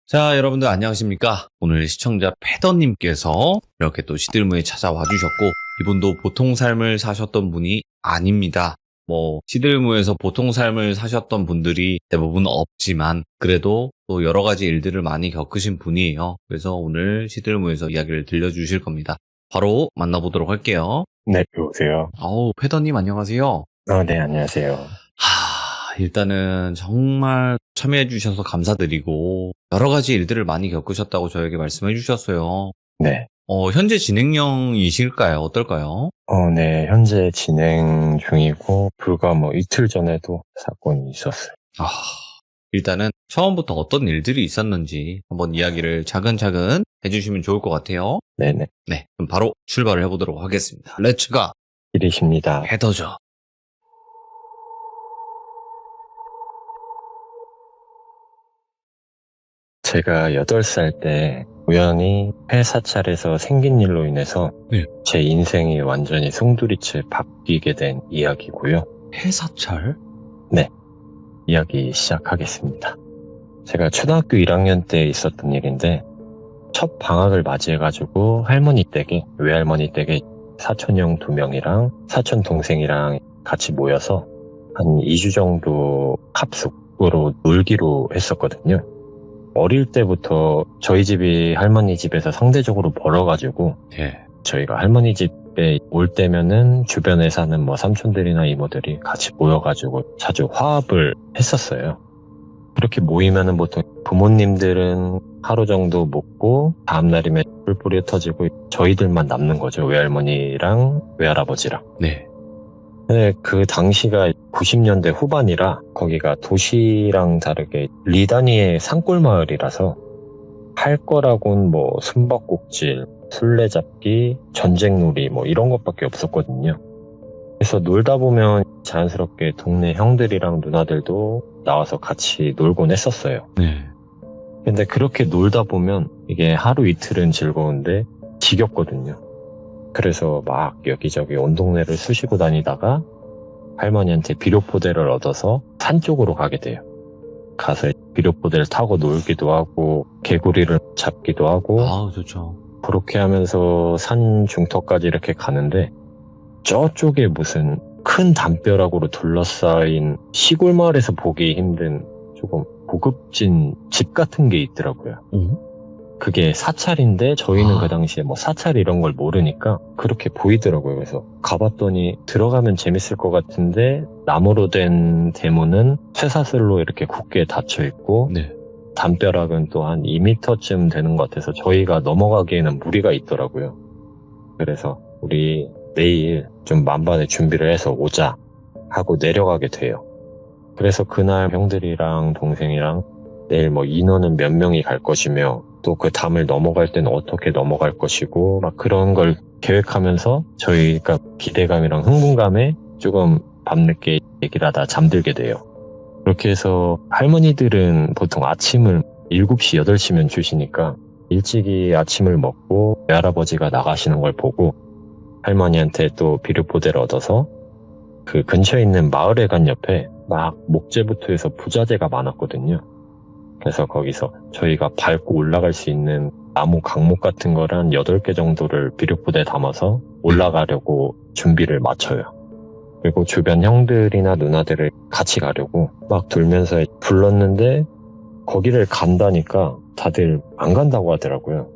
자, 여러분들 안녕하십니까? 오늘 시청자 패더님께서 이렇게 또 시들무에 찾아와 주셨고, 이분도 보통 삶을 사셨던 분이 아닙니다. 시들무에서 보통 삶을 사셨던 분들이 대부분 없지만, 그래도 또 여러 가지 일들을 많이 겪으신 분이에요. 그래서 오늘 시들무에서 이야기를 들려주실 겁니다. 바로 만나보도록 할게요. 네, 여보세요. 패더님 안녕하세요. 네, 안녕하세요. 일단은 정말 참여해 주셔서 감사드리고 여러 가지 일들을 많이 겪으셨다고 저에게 말씀해 주셨어요. 네. 현재 진행형이실까요? 어떨까요? 네, 현재 진행 중이고, 불과 이틀 전에도 사건이 있었어요. 일단은 처음부터 어떤 일들이 있었는지 한번 이야기를 차근차근 해주시면 좋을 것 같아요. 네네. 네, 그럼 바로 출발을 해보도록 하겠습니다. 렛츠가 일이십니다. 패더죠. 제가 8살 때 우연히 폐사찰에서 생긴 일로 인해서 네. 제 인생이 완전히 송두리째 바뀌게 된 이야기고요. 폐사찰? 네, 이야기 시작하겠습니다. 제가 초등학교 1학년 때 있었던 일인데, 첫 방학을 맞이해가지고 할머니 댁에, 외할머니 댁에 사촌형 2명이랑 사촌 동생이랑 같이 모여서 한 2주 정도 합숙으로 놀기로 했었거든요. 어릴 때부터 저희 집이 할머니 집에서 상대적으로 멀어가지고, 예. 저희가 할머니 집에 올 때면은 주변에 사는 삼촌들이나 이모들이 같이 모여가지고 자주 화합을 했었어요. 그렇게 모이면은 보통 부모님들은 하루 정도 먹고 다음날이면 뿔뿔이 흩어지고 저희들만 남는 거죠. 외할머니랑 외할아버지랑. 네. 근데 그 당시가 90년대 후반이라 거기가 도시랑 다르게 리 단위의 산골 마을이라서 할 거라고는 숨바꼭질, 술래잡기, 전쟁놀이 이런 것밖에 없었거든요. 그래서 놀다 보면 자연스럽게 동네 형들이랑 누나들도 나와서 같이 놀곤 했었어요. 네. 근데 그렇게 놀다 보면 이게 하루 이틀은 즐거운데 지겹거든요. 그래서 막 여기저기 온 동네를 쑤시고 다니다가 할머니한테 비료포대를 얻어서 산 쪽으로 가게 돼요. 가서 비료포대를 타고 놀기도 하고 개구리를 잡기도 하고 좋죠. 그렇게 하면서 산 중턱까지 이렇게 가는데 저쪽에 무슨 큰 담벼락으로 둘러싸인 시골 마을에서 보기 힘든 조금 고급진 집 같은 게 있더라고요. 그게 사찰인데 저희는 그 당시에 사찰 이런 걸 모르니까 그렇게 보이더라고요. 그래서 가봤더니 들어가면 재밌을 것 같은데 나무로 된 대문은 쇠사슬로 이렇게 굳게 닫혀 있고 네. 담벼락은 또 한 2m쯤 되는 것 같아서 저희가 넘어가기에는 무리가 있더라고요. 그래서 우리 내일 좀 만반의 준비를 해서 오자 하고 내려가게 돼요. 그래서 그날 형들이랑 동생이랑 내일 인원은 몇 명이 갈 것이며 또 그 담을 넘어갈 때는 어떻게 넘어갈 것이고 그런 걸 계획하면서 저희가 기대감이랑 흥분감에 조금 밤늦게 얘기를 하다 잠들게 돼요. 그렇게 해서 할머니들은 보통 아침을 7시, 8시면 주시니까 일찍이 아침을 먹고 외할아버지가 나가시는 걸 보고 할머니한테 또 비료포대를 얻어서 그 근처에 있는 마을회관 옆에 목재부터 해서 부자재가 많았거든요. 그래서 거기서 저희가 밟고 올라갈 수 있는 나무 강목 같은 걸 한 8개 정도를 비료포대에 담아서 올라가려고 준비를 마쳐요. 그리고 주변 형들이나 누나들을 같이 가려고 돌면서 불렀는데 거기를 간다니까 다들 안 간다고 하더라고요.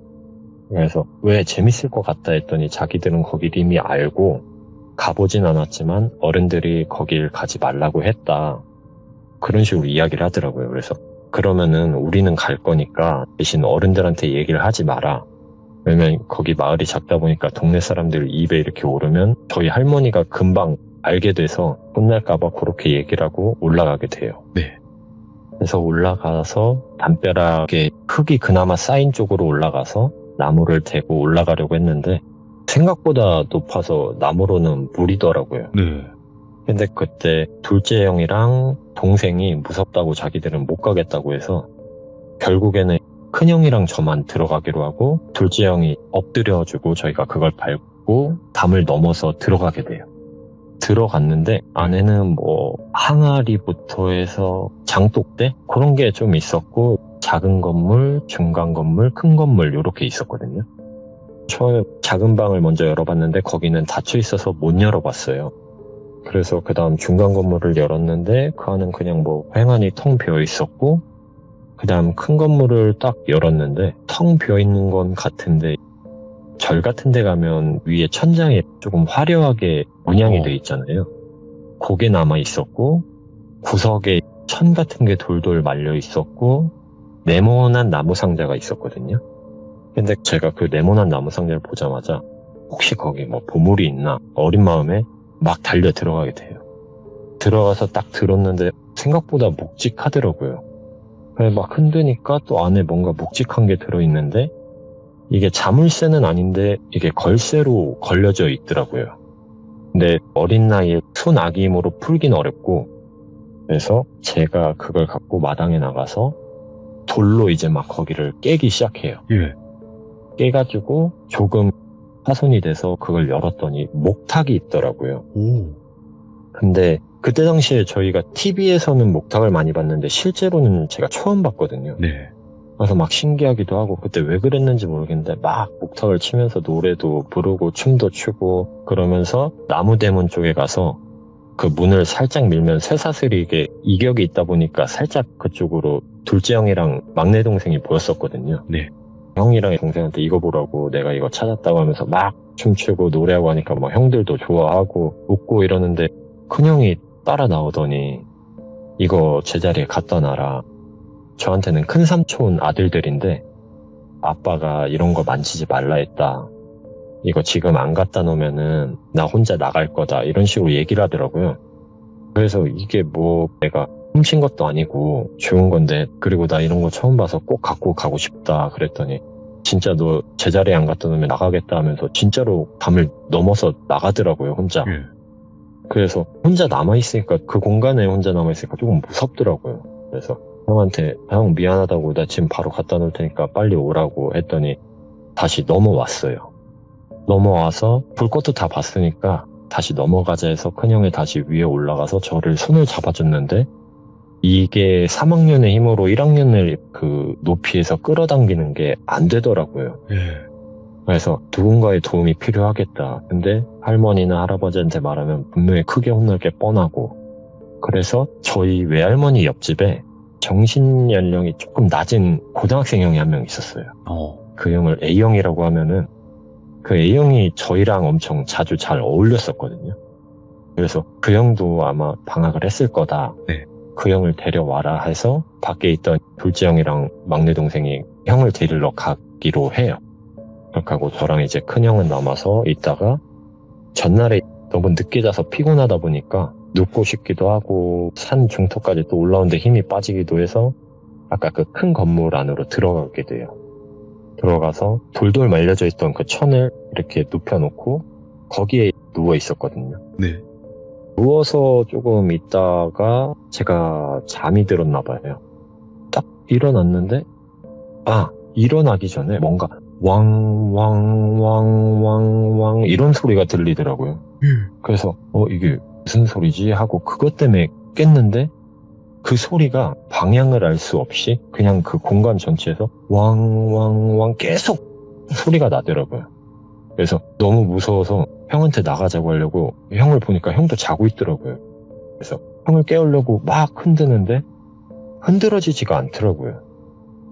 그래서 왜 재밌을 것 같다 했더니 자기들은 거기를 이미 알고 가보진 않았지만 어른들이 거길 가지 말라고 했다. 그런 식으로 이야기를 하더라고요. 그래서 그러면은 우리는 갈 거니까 대신 어른들한테 얘기를 하지 마라. 왜냐면 거기 마을이 작다 보니까 동네 사람들 입에 이렇게 오르면 저희 할머니가 금방 알게 돼서 혼날까봐 그렇게 얘기를 하고 올라가게 돼요. 네. 그래서 올라가서 담벼락에 흙이 그나마 쌓인 쪽으로 올라가서 나무를 대고 올라가려고 했는데 생각보다 높아서 나무로는 무리더라고요. 네. 근데 그때 둘째 형이랑 동생이 무섭다고 자기들은 못 가겠다고 해서 결국에는 큰형이랑 저만 들어가기로 하고 둘째 형이 엎드려주고 저희가 그걸 밟고 담을 넘어서 들어가게 돼요. 들어갔는데 안에는 항아리부터 해서 장독대? 그런 게 좀 있었고 작은 건물, 중간 건물, 큰 건물 이렇게 있었거든요. 처음에 작은 방을 먼저 열어봤는데 거기는 닫혀 있어서 못 열어봤어요. 그래서 그 다음 중간 건물을 열었는데 그 안은 그냥 뭐 휑하니 텅 비어 있었고, 그 다음 큰 건물을 딱 열었는데 텅 비어 있는 건 같은데, 절 같은 데 가면 위에 천장에 조금 화려하게 문양이 돼 있잖아요. 그게 남아 있었고, 구석에 천 같은 게 돌돌 말려 있었고, 네모난 나무 상자가 있었거든요. 근데 제가 그 네모난 나무 상자를 보자마자 혹시 거기 뭐 보물이 있나 어린 마음에 막 달려 들어가게 돼요. 들어가서 딱 들었는데 생각보다 묵직하더라고요. 그래서 막 흔드니까 또 안에 뭔가 묵직한 게 들어있는데, 이게 자물쇠는 아닌데 이게 걸쇠로 걸려져 있더라고요. 근데 어린 나이에 손아귀 힘으로 풀긴 어렵고, 그래서 제가 그걸 갖고 마당에 나가서 돌로 이제 막 거기를 깨기 시작해요. 예. 깨가지고 조금 파손이 돼서 그걸 열었더니 목탁이 있더라고요. 오. 근데 그때 당시에 저희가 TV에서는 목탁을 많이 봤는데 실제로는 제가 처음 봤거든요. 네. 그래서 막 신기하기도 하고, 그때 왜 그랬는지 모르겠는데 막 목탁을 치면서 노래도 부르고 춤도 추고 그러면서 나무대문 쪽에 가서 그 문을 살짝 밀면 쇠사슬이 이게 이격이 있다 보니까 살짝 그쪽으로 둘째 형이랑 막내 동생이 보였었거든요. 네. 형이랑 동생한테 이거 보라고 내가 이거 찾았다고 하면서 막 춤추고 노래하고 하니까 뭐 형들도 좋아하고 웃고 이러는데, 큰형이 따라 나오더니 이거 제자리에 갖다 놔라. 저한테는 큰 삼촌 아들들인데 아빠가 이런 거 만지지 말라 했다. 이거 지금 안 갖다 놓으면은 나 혼자 나갈 거다. 이런 식으로 얘기를 하더라고요. 그래서 이게 뭐 내가 훔친 것도 아니고 좋은 건데, 그리고 나 이런 거 처음 봐서 꼭 갖고 가고 싶다 그랬더니 진짜 너 제자리에 안 갖다 놓으면 나가겠다 하면서 진짜로 담을 넘어서 나가더라고요, 혼자. 예. 그래서 혼자 남아있으니까, 그 공간에 혼자 남아있으니까 조금 무섭더라고요. 그래서 형한테 형 미안하다고 나 지금 바로 갖다 놓을 테니까 빨리 오라고 했더니 다시 넘어왔어요. 넘어와서 볼 것도 다 봤으니까 다시 넘어가자 해서 큰형이 다시 위에 올라가서 저를 손을 잡아줬는데, 이게 3학년의 힘으로 1학년을 그 높이에서 끌어당기는 게 안 되더라고요. 예. 그래서 누군가의 도움이 필요하겠다. 근데 할머니나 할아버지한테 말하면 분명히 크게 혼날 게 뻔하고, 그래서 저희 외할머니 옆집에 정신 연령이 조금 낮은 고등학생 형이 한 명 있었어요. 그 형을 A형이라고 하면은, 그 A형이 저희랑 엄청 자주 잘 어울렸었거든요. 그래서 그 형도 아마 방학을 했을 거다. 네. 그 형을 데려와라 해서 밖에 있던 둘째 형이랑 막내 동생이 형을 데리러 가기로 해요. 그렇게 하고 저랑 이제 큰 형은 남아서 있다가, 전날에 너무 늦게 자서 피곤하다 보니까 눕고 싶기도 하고 산 중턱까지 또 올라오는데 힘이 빠지기도 해서 아까 그 큰 건물 안으로 들어가게 돼요. 들어가서 돌돌 말려져 있던 그 천을 이렇게 눕혀놓고 거기에 누워 있었거든요. 네. 누워서 조금 있다가 제가 잠이 들었나 봐요. 딱 일어났는데, 일어나기 전에 뭔가 왕 이런 소리가 들리더라고요. 그래서 이게 무슨 소리지 하고 그것 때문에 깼는데, 그 소리가 방향을 알 수 없이 그냥 그 공간 전체에서 왕 계속 소리가 나더라고요. 그래서 너무 무서워서 형한테 나가자고 하려고, 형을 보니까 형도 자고 있더라고요. 그래서 형을 깨우려고 막 흔드는데 흔들어지지가 않더라고요.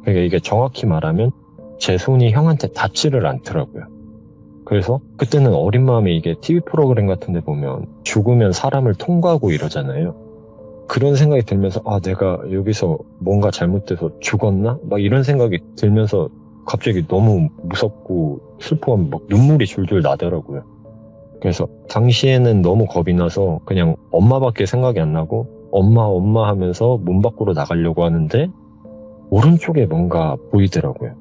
그러니까 이게 정확히 말하면 제 손이 형한테 닿지를 않더라고요. 그래서 그때는 어린 마음에, 이게 TV 프로그램 같은 데 보면 죽으면 사람을 통과하고 이러잖아요. 그런 생각이 들면서 내가 여기서 뭔가 잘못돼서 죽었나? 막 이런 생각이 들면서 갑자기 너무 무섭고 슬퍼하면 막 눈물이 줄줄 나더라고요. 그래서 당시에는 너무 겁이 나서 그냥 엄마밖에 생각이 안 나고 엄마 하면서 문 밖으로 나가려고 하는데 오른쪽에 뭔가 보이더라고요.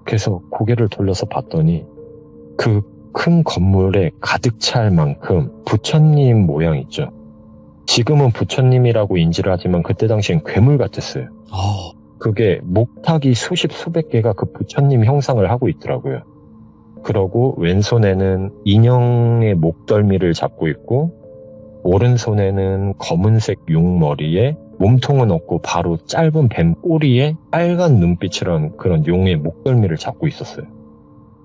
그래서 고개를 돌려서 봤더니 그 큰 건물에 가득 찰 만큼 부처님 모양 있죠. 지금은 부처님이라고 인지를 하지만 그때 당시엔 괴물 같았어요. 그게 목탁이 수십 수백 개가 그 부처님 형상을 하고 있더라고요. 그러고 왼손에는 인형의 목덜미를 잡고 있고, 오른손에는 검은색 용머리에 몸통은 없고 바로 짧은 뱀 꼬리에 빨간 눈빛이란 그런 용의 목덜미를 잡고 있었어요.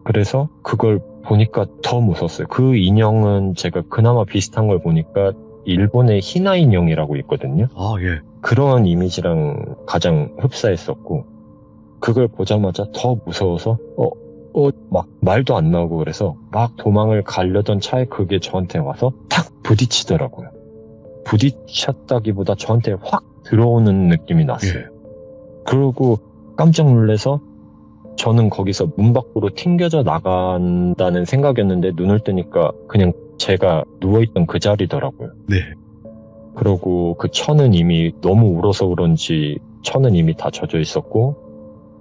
그래서 그걸 보니까 더 무서웠어요. 그 인형은 제가 그나마 비슷한 걸 보니까 일본의 히나 인형이라고 있거든요. 아, 예. 그런 이미지랑 가장 흡사했었고, 그걸 보자마자 더 무서워서 막 말도 안 나오고, 그래서 막 도망을 가려던 차에 그게 저한테 와서 탁 부딪히더라고요. 부딪혔다기보다 저한테 확 들어오는 느낌이 났어요. 그리고 깜짝 놀라서 저는 거기서 문 밖으로 튕겨져 나간다는 생각이었는데, 눈을 뜨니까 그냥 제가 누워있던 그 자리더라고요. 네. 그러고 그 천은 이미 너무 울어서 그런지 천은 이미 다 젖어 있었고,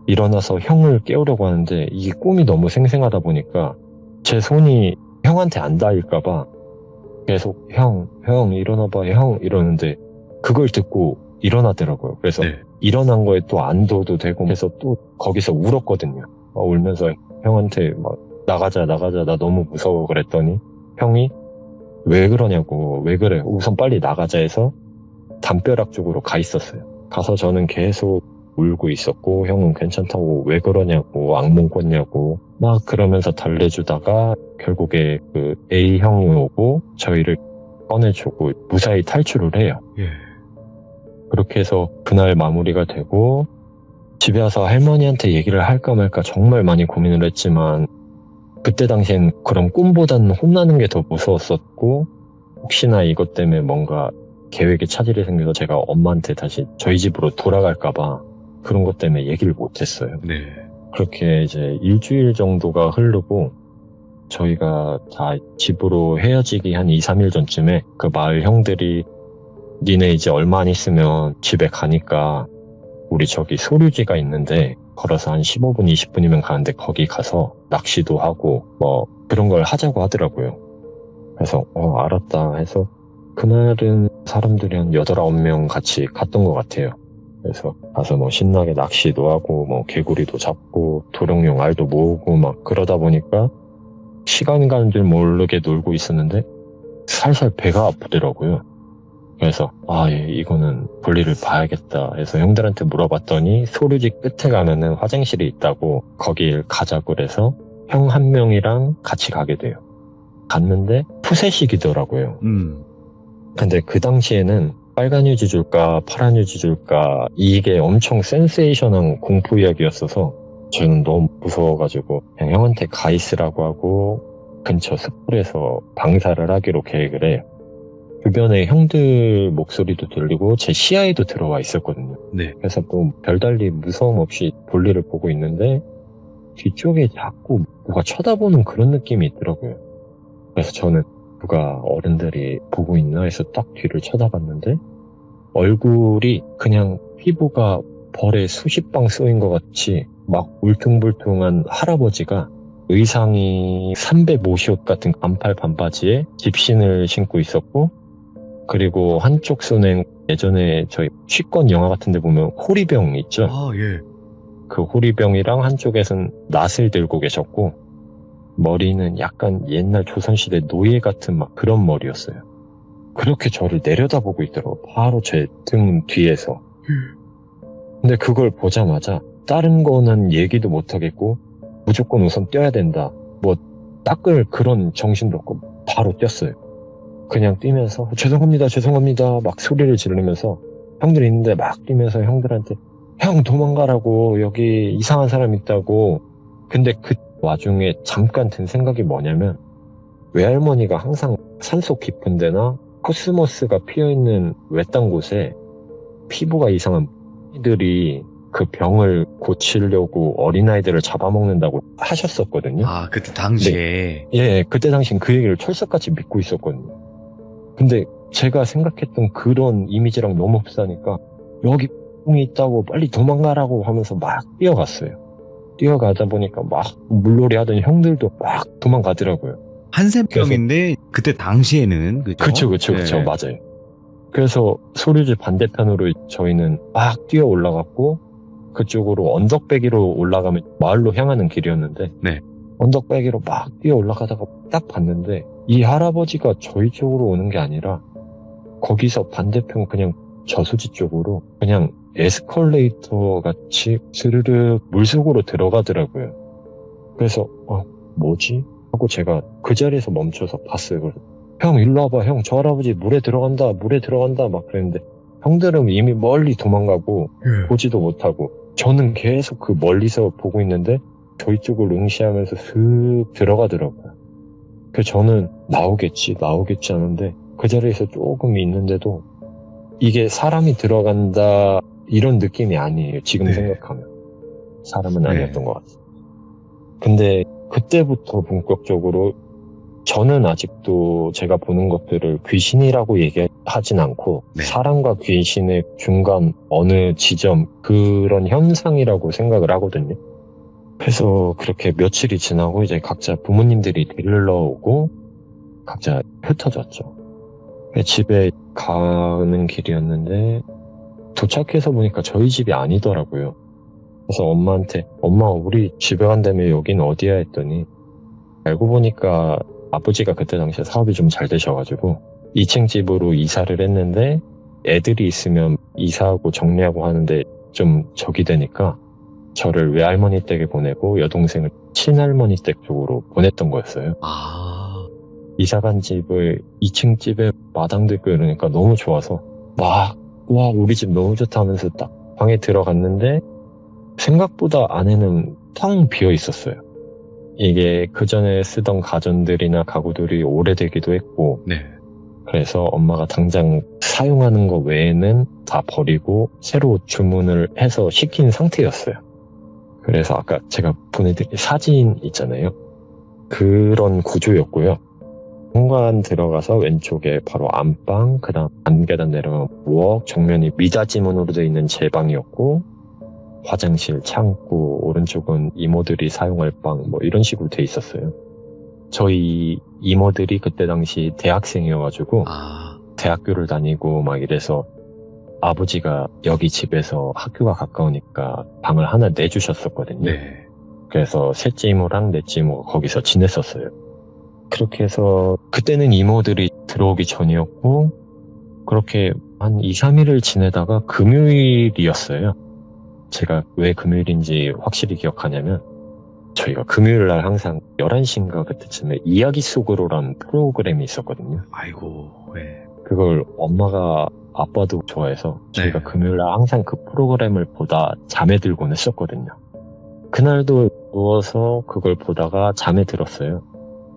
일어나서 형을 깨우려고 하는데 이게 꿈이 너무 생생하다 보니까 제 손이 형한테 안 닿을까봐 계속 형 일어나봐 형 이러는데, 그걸 듣고 일어나더라고요. 그래서 네. 일어난 거에 또 안도도 되고 해서 또 거기서 울었거든요. 울면서 형한테 막 나가자 나 너무 무서워 그랬더니 형이 왜 그러냐고, 왜 그래 우선 빨리 나가자 해서 담벼락 쪽으로 가 있었어요. 가서 저는 계속 울고 있었고, 형은 괜찮다고 왜 그러냐고, 악몽 꿨냐고 막 그러면서 달래주다가 결국에 그 A 형이 오고 저희를 꺼내주고 무사히 탈출을 해요. 예. 그렇게 해서 그날 마무리가 되고, 집에 와서 할머니한테 얘기를 할까 말까 정말 많이 고민을 했지만, 그때 당시엔 그런 꿈보다는 혼나는 게 더 무서웠었고, 혹시나 이것 때문에 뭔가 계획에 차질이 생겨서 제가 엄마한테 다시 저희 집으로 돌아갈까봐 그런 것 때문에 얘기를 못했어요. 네. 그렇게 이제 일주일 정도가 흐르고, 저희가 다 집으로 헤어지기 한 2, 3일 전쯤에 그 마을 형들이 니네 이제 얼마 안 있으면 집에 가니까 우리 저기 소류지가 있는데 걸어서 한 15분, 20분이면 가는데 거기 가서 낚시도 하고 뭐 그런 걸 하자고 하더라고요. 그래서 알았다 해서 그날은 사람들이 한 8, 9명 같이 갔던 것 같아요. 그래서 가서 뭐 신나게 낚시도 하고 뭐 개구리도 잡고 도롱뇽 알도 모으고 막 그러다 보니까 시간 가는 줄 모르게 놀고 있었는데 살살 배가 아프더라고요. 그래서 이거는 볼일을 봐야겠다 해서 형들한테 물어봤더니 소류지 끝에 가면은 화장실이 있다고 거길 가자고 그래서 형 한 명이랑 같이 가게 돼요. 갔는데 푸세식이더라고요. 근데 그 당시에는 빨간 휴지 줄까 파란 휴지 줄까 이게 엄청 센세이션한 공포 이야기였어서 저는 너무 무서워가지고 그냥 형한테 가 있으라고 하고 근처 숯불에서 방사를 하기로 계획을 해요. 주변에 형들 목소리도 들리고 제 시야에도 들어와 있었거든요. 네. 그래서 또 별달리 무서움 없이 볼일을 보고 있는데 뒤쪽에 자꾸 누가 쳐다보는 그런 느낌이 있더라고요. 그래서 저는 누가 어른들이 보고 있나 해서 딱 뒤를 쳐다봤는데 얼굴이 그냥 피부가 벌에 수십 방 쏘인 것 같이 막 울퉁불퉁한 할아버지가 의상이 305시옷 같은 반팔 반바지에 집신을 신고 있었고, 그리고 한쪽 손엔 예전에 저희 취권 영화 같은 데 보면 호리병 있죠? 예. 그 호리병이랑 한쪽에선 낫을 들고 계셨고, 머리는 약간 옛날 조선시대 노예 같은 막 그런 머리였어요. 그렇게 저를 내려다보고 있더라고요. 바로 제 등 뒤에서. 근데 그걸 보자마자 다른 거는 얘기도 못하겠고 무조건 우선 뛰어야 된다. 뭐 닦을 그런 정신도 없고 바로 뛰었어요. 그냥 뛰면서 죄송합니다 막 소리를 지르면서 형들이 있는데 막 뛰면서 형들한테 형 도망가라고, 여기 이상한 사람 있다고. 근데 그 와중에 잠깐 든 생각이 뭐냐면 외할머니가 항상 산속 깊은 데나 코스모스가 피어있는 외딴 곳에 피부가 이상한 이들이 그 병을 고치려고 어린아이들을 잡아먹는다고 하셨었거든요. 그때 당시에. 예, 그때 당시엔 그 얘기를 철석같이 믿고 있었거든요. 근데 제가 생각했던 그런 이미지랑 너무 흡사하니까 여기 이 있다고 빨리 도망가라고 하면서 막 뛰어갔어요. 뛰어가다 보니까 막 물놀이 하던 형들도 막 도망가더라고요. 한샘병인데 그때 당시에는 그죠? 그쵸, 네. 맞아요. 그래서 소류지 반대편으로 저희는 막 뛰어 올라갔고, 그쪽으로 언덕배기로 올라가면 마을로 향하는 길이었는데, 네. 언덕배기로 막 뛰어 올라가다가 딱 봤는데 이 할아버지가 저희 쪽으로 오는 게 아니라 거기서 반대편 그냥 저수지 쪽으로 그냥 에스컬레이터 같이 스르르 물속으로 들어가더라고요. 그래서 뭐지? 하고 제가 그 자리에서 멈춰서 봤어요. 그래서 형 일로 와봐. 형 저 할아버지 물에 들어간다 막 그랬는데 형들은 이미 멀리 도망가고 보지도 못하고 저는 계속 그 멀리서 보고 있는데 저희 쪽을 응시하면서 슥 들어가더라고요. 그래서 저는 나오겠지 하는데 그 자리에서 조금 있는데도 이게 사람이 들어간다 이런 느낌이 아니에요. 지금 생각하면 사람은 아니었던 것 같아요. 근데 그때부터 본격적으로 저는 아직도 제가 보는 것들을 귀신이라고 얘기하진 않고 사람과 귀신의 중간 어느 지점 그런 현상이라고 생각을 하거든요. 그래서 그렇게 며칠이 지나고 이제 각자 부모님들이 데리러 오고 각자 흩어졌죠. 집에 가는 길이었는데 도착해서 보니까 저희 집이 아니더라고요. 그래서 엄마한테 엄마 우리 집에 간다며 여긴 어디야 했더니 알고 보니까 아버지가 그때 당시에 사업이 좀 잘 되셔가지고 2층 집으로 이사를 했는데 애들이 있으면 이사하고 정리하고 하는데 좀 적이 되니까 저를 외할머니 댁에 보내고 여동생을 친할머니 댁 쪽으로 보냈던 거였어요. 이사간 집을 2층 집에 마당도 있고 이러니까 너무 좋아서 와 우리 집 너무 좋다 하면서 딱 방에 들어갔는데 생각보다 안에는 텅 비어 있었어요. 이게 그 전에 쓰던 가전들이나 가구들이 오래되기도 했고 그래서 엄마가 당장 사용하는 거 외에는 다 버리고 새로 주문을 해서 시킨 상태였어요. 그래서 아까 제가 보내드린 사진 있잖아요. 그런 구조였고요. 현관 들어가서 왼쪽에 바로 안방, 그 다음 안계단 내려가면 부엌, 정면이 미닫이문으로 되어 있는 제 방이었고 화장실, 창고, 오른쪽은 이모들이 사용할 방, 뭐 이런 식으로 돼 있었어요. 저희 이모들이 그때 당시 대학생이어가지고 대학교를 다니고 막 이래서 아버지가 여기 집에서 학교가 가까우니까 방을 하나 내주셨었거든요. 그래서 셋째 이모랑 넷째 이모가 거기서 지냈었어요. 그렇게 해서 그때는 이모들이 들어오기 전이었고 그렇게 한 2, 3일을 지내다가 금요일이었어요. 제가 왜 금요일인지 확실히 기억하냐면 저희가 금요일날 항상 11시인가 그때쯤에 이야기 속으로라는 프로그램이 있었거든요. 그걸 엄마가 아빠도 좋아해서 저희가 금요일날 항상 그 프로그램을 보다 잠에 들곤 했었거든요. 그날도 누워서 그걸 보다가 잠에 들었어요.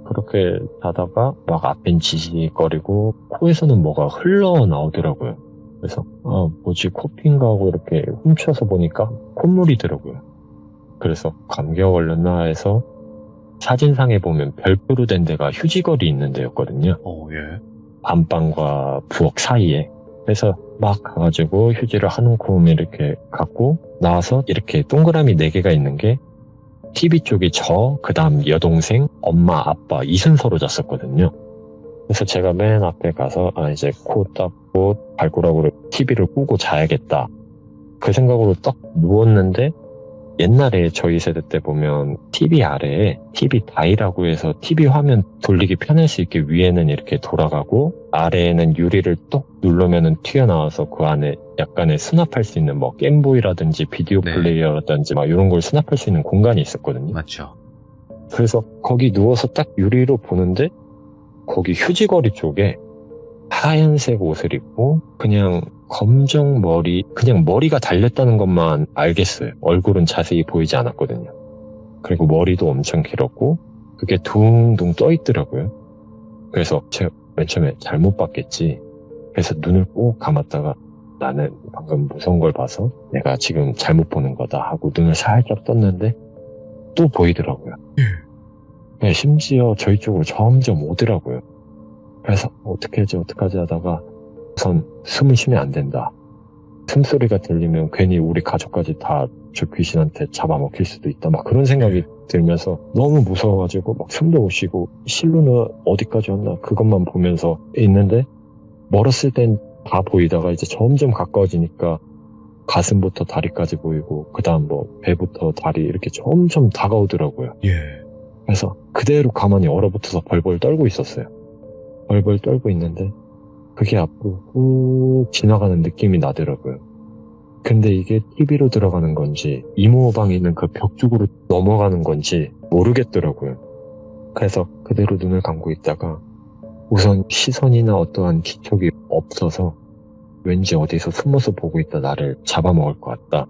그렇게 자다가 막 앞엔 지지거리고 코에서는 뭐가 흘러나오더라고요. 그래서 뭐지 코피인가 하고 이렇게 훔쳐서 보니까 콧물이더라고요. 그래서 감기가 걸렸나 해서 사진상에 보면 별표로 된 데가 휴지거리 있는 데였거든요. 안방과 부엌 사이에. 그래서 막 가가지고 휴지를 한 움큼 이렇게 갖고 나와서 이렇게 동그라미 4개가 있는 게 TV 쪽이 그 다음 여동생, 엄마, 아빠 이 순서로 잤었거든요. 그래서 제가 맨 앞에 가서 이제 코 닦고 발가락으로 TV를 끄고 자야겠다. 그 생각으로 딱 누웠는데 옛날에 저희 세대 때 보면 TV 아래에 TV 다이라고 해서 TV 화면 돌리기 편할 수 있게 위에는 이렇게 돌아가고 아래에는 유리를 똑 누르면은 튀어나와서 그 안에 약간의 수납할 수 있는 뭐 게임보이라든지 비디오 플레이어라든지 막 이런 걸 수납할 수 있는 공간이 있었거든요. 맞죠. 그래서 거기 누워서 딱 유리로 보는데 거기 휴지거리 쪽에 하얀색 옷을 입고 그냥 검정 머리, 그냥 머리가 달렸다는 것만 알겠어요. 얼굴은 자세히 보이지 않았거든요. 그리고 머리도 엄청 길었고 그게 둥둥 떠 있더라고요. 그래서 제가 맨 처음에 잘못 봤겠지. 그래서 눈을 꼭 감았다가 나는 방금 무서운 걸 봐서 내가 지금 잘못 보는 거다 하고 눈을 살짝 떴는데 또 보이더라고요. 심지어 저희 쪽으로 점점 오더라고요. 그래서 어떻게 하지 하다가 우선 숨을 쉬면 안 된다. 숨소리가 들리면 괜히 우리 가족까지 다 저 귀신한테 잡아먹힐 수도 있다. 막 그런 생각이 들면서 너무 무서워가지고 막 숨도 못 쉬고 실루는 어디까지 왔나 그것만 보면서 있는데 멀었을 땐 다 보이다가 이제 점점 가까워지니까 가슴부터 다리까지 보이고 그 다음 뭐 배부터 다리 이렇게 점점 다가오더라고요. 그래서 그대로 가만히 얼어붙어서 벌벌 떨고 있었어요. 벌벌 떨고 있는데 그게 앞으로 훅 지나가는 느낌이 나더라고요. 근데 이게 TV로 들어가는 건지 이모 방에 있는 그 벽 쪽으로 넘어가는 건지 모르겠더라고요. 그래서 그대로 눈을 감고 있다가 우선 시선이나 어떠한 기척이 없어서 왠지 어디서 숨어서 보고 있다 나를 잡아먹을 것 같다.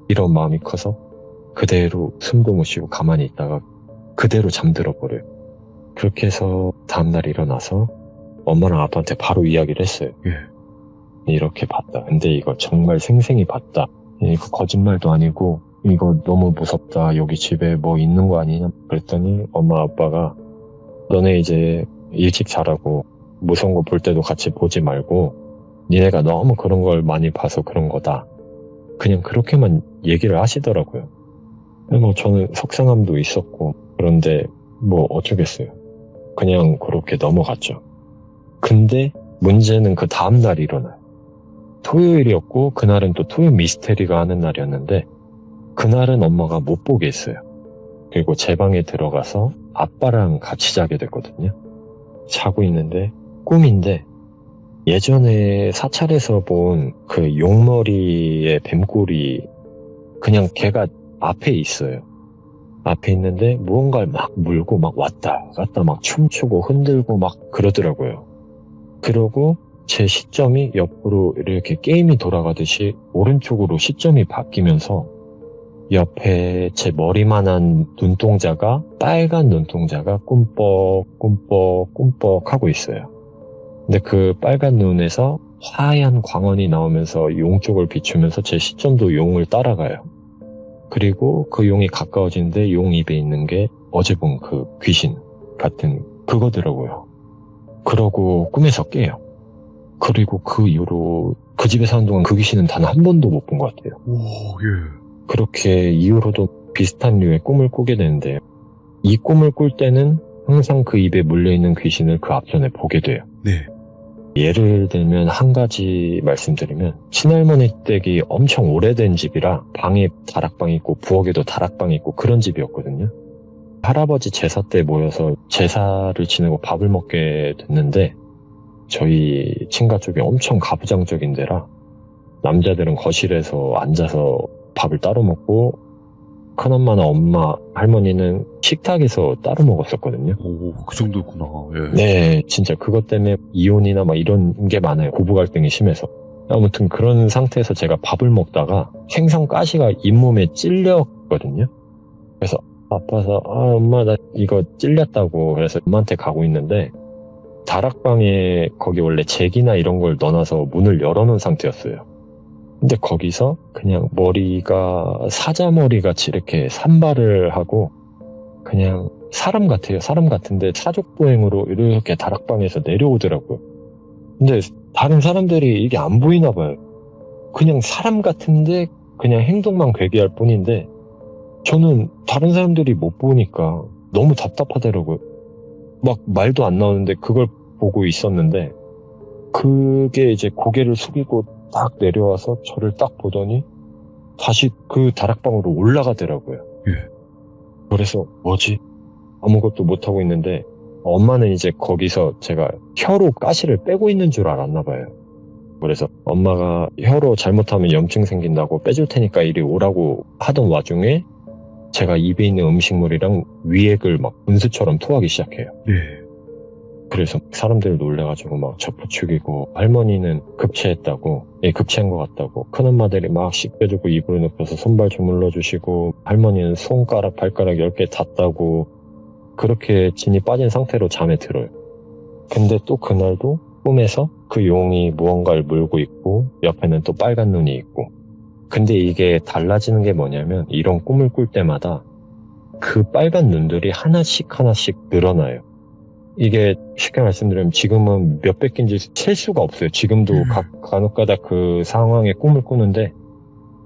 이런 마음이 커서 그대로 숨도 못 쉬고 가만히 있다가 그대로 잠들어 버려요. 그렇게 해서 다음날 일어나서 엄마랑 아빠한테 바로 이야기를 했어요. 이렇게 봤다. 근데 이거 정말 생생히 봤다. 이거 거짓말도 아니고 이거 너무 무섭다. 여기 집에 뭐 있는 거 아니냐. 그랬더니 엄마 아빠가 너네 이제 일찍 자라고 무서운 거 볼 때도 같이 보지 말고 니네가 너무 그런 걸 많이 봐서 그런 거다. 그냥 그렇게만 얘기를 하시더라고요. 뭐 저는 속상함도 있었고 그런데 뭐 어쩌겠어요. 그냥 그렇게 넘어갔죠. 근데 문제는 그 다음날 일어나요. 토요일이었고 그날은 또 토요 미스테리가 하는 날이었는데 그날은 엄마가 못 보게 했어요. 그리고 제 방에 들어가서 아빠랑 같이 자게 됐거든요. 자고 있는데 꿈인데 예전에 사찰에서 본 그 용머리의 뱀꼬리 그냥 걔가 앞에 있어요. 앞에 있는데 무언가를 막 물고 막 왔다 갔다 막 춤추고 흔들고 막 그러더라고요. 그러고 제 시점이 옆으로 이렇게 게임이 돌아가듯이 오른쪽으로 시점이 바뀌면서 옆에 제 머리만한 눈동자가 빨간 눈동자가 꿈뻑 하고 있어요. 근데 그 빨간 눈에서 하얀 광원이 나오면서 용 쪽을 비추면서 제 시점도 용을 따라가요. 그리고 그 용이 가까워지는데 용 입에 있는 게 어제 본 그 귀신 같은 그거더라고요. 그러고 꿈에서 깨요. 그리고 그 이후로 그 집에 사는 동안 그 귀신은 단 한 번도 못 본 것 같아요. 오, 예. 그렇게 이후로도 비슷한 류의 꿈을 꾸게 되는데 이 꿈을 꿀 때는 항상 그 입에 물려있는 귀신을 그 앞전에 보게 돼요. 네. 예를 들면 한 가지 말씀드리면 친할머니 댁이 엄청 오래된 집이라 방에 다락방이 있고 부엌에도 다락방이 있고 그런 집이었거든요. 할아버지 제사 때 모여서 제사를 지내고 밥을 먹게 됐는데 저희 친가 쪽이 엄청 가부장적인 데라 남자들은 거실에서 앉아서 밥을 따로 먹고 큰엄마나 엄마, 할머니는 식탁에서 따로 먹었었거든요. 오, 그 정도였구나. 예. 네, 진짜 그것 때문에 이혼이나 막 이런 게 많아요. 고부 갈등이 심해서. 아무튼 그런 상태에서 제가 밥을 먹다가 생선 가시가 잇몸에 찔렸거든요. 그래서 아파서 엄마 나 이거 찔렸다고 그래서 엄마한테 가고 있는데 다락방에 거기 원래 잭이나 이런 걸 넣어놔서 문을 열어놓은 상태였어요. 근데 거기서 그냥 머리가 사자머리같이 이렇게 산발을 하고 그냥 사람 같아요. 사람 같은데 사족보행으로 이렇게 다락방에서 내려오더라고요. 근데 다른 사람들이 이게 안 보이나 봐요. 그냥 사람 같은데 그냥 행동만 괴기할 뿐인데 저는 다른 사람들이 못 보니까 너무 답답하더라고요. 막 말도 안 나오는데 그걸 보고 있었는데 그게 이제 고개를 숙이고 딱 내려와서 저를 딱 보더니 다시 그 다락방으로 올라가더라고요. 예. 그래서 뭐지? 아무것도 못하고 있는데 엄마는 이제 거기서 제가 혀로 가시를 빼고 있는 줄 알았나 봐요. 그래서 엄마가 혀로 잘못하면 염증 생긴다고 빼줄 테니까 이리 오라고 하던 와중에 제가 입에 있는 음식물이랑 위액을 막 분수처럼 토하기 시작해요. 예. 그래서 사람들 놀래가지고 막 저 부추기고 할머니는 급체했다고 급체한 것 같다고 큰엄마들이 막 씻겨주고 입으로 눕혀서 손발 주물러 주시고 할머니는 손가락 발가락 10개 닿다고 그렇게 진이 빠진 상태로 잠에 들어요. 근데 또 그날도 꿈에서 그 용이 무언가를 물고 있고 옆에는 또 빨간 눈이 있고 근데 이게 달라지는 게 뭐냐면 이런 꿈을 꿀 때마다 그 빨간 눈들이 하나씩 늘어나요. 이게 쉽게 말씀드리면 지금은 몇백 개인지 셀 수가 없어요. 지금도 간혹가다 그 상황에 꿈을 꾸는데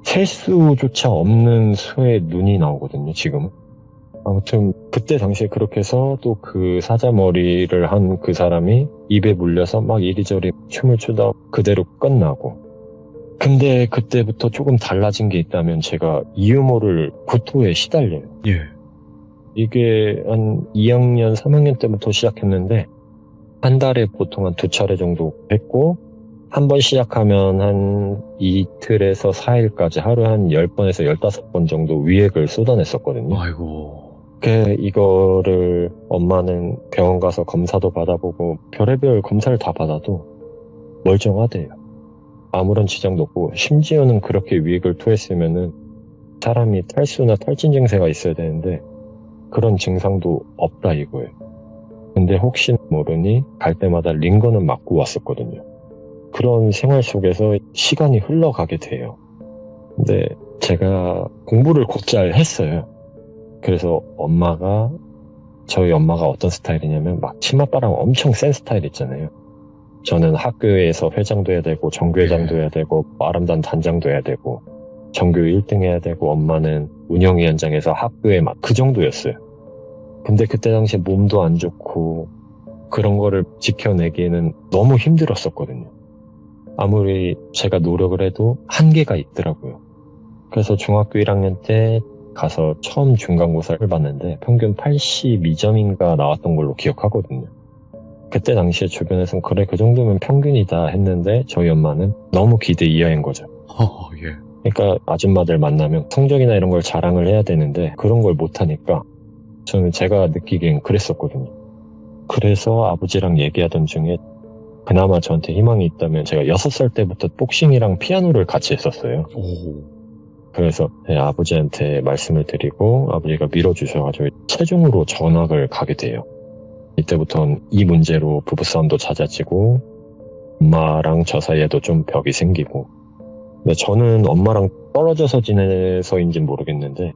셀 수조차 없는 수의 눈이 나오거든요. 지금은. 아무튼 그때 당시에 그렇게 해서 또 그 사자머리를 한 그 사람이 입에 물려서 막 이리저리 춤을 추다 그대로 끝나고 근데 그때부터 조금 달라진 게 있다면 제가 이유 모를 구토에 시달려요. 예. 이게 한 2학년, 3학년 때부터 시작했는데 한 달에 보통 한 2차례 정도 했고, 한 번 시작하면 한 이틀에서 4일까지 하루에 한 10번에서 15번 정도 위액을 쏟아냈었거든요. 아이고. 이거를 엄마는 병원 가서 검사도 받아보고 별의별 검사를 다 받아도 멀쩡하대요. 아무런 지장도 없고, 심지어는 그렇게 위액을 토했으면은 사람이 탈수나 탈진 증세가 있어야 되는데 그런 증상도 없다 이거예요. 근데 혹시 모르니 갈 때마다 링거는 맞고 왔었거든요. 그런 생활 속에서 시간이 흘러가게 돼요. 근데 제가 공부를 곧잘 했어요. 그래서 저희 엄마가 어떤 스타일이냐면 막 치맛바람 엄청 센 스타일 있잖아요. 저는 학교에서 회장도 해야 되고 정교회장도 해야 되고 아름다운 단장도 해야 되고 전교 1등 해야 되고, 엄마는 운영위원장에서 학교에 막 그 정도였어요. 근데 그때 당시에 몸도 안 좋고 그런 거를 지켜내기에는 너무 힘들었었거든요. 아무리 제가 노력을 해도 한계가 있더라고요. 그래서 중학교 1학년 때 가서 처음 중간고사를 봤는데 평균 82점인가 나왔던 걸로 기억하거든요. 그때 당시에 주변에서는 그래 그 정도면 평균이다 했는데 저희 엄마는 너무 기대 이하인 거죠. 예. 그러니까 아줌마들 만나면 성적이나 이런 걸 자랑을 해야 되는데 그런 걸 못하니까 저는 제가 느끼기엔 그랬었거든요. 그래서 아버지랑 얘기하던 중에 그나마 저한테 희망이 있다면 제가 6살 때부터 복싱이랑 피아노를 같이 했었어요. 오. 그래서 아버지한테 말씀을 드리고 아버지가 밀어주셔가지고 체중으로 전학을 가게 돼요. 이때부터는 이 문제로 부부싸움도 잦아지고 엄마랑 저 사이에도 좀 벽이 생기고, 근데 저는 엄마랑 떨어져서 지내서인지는 모르겠는데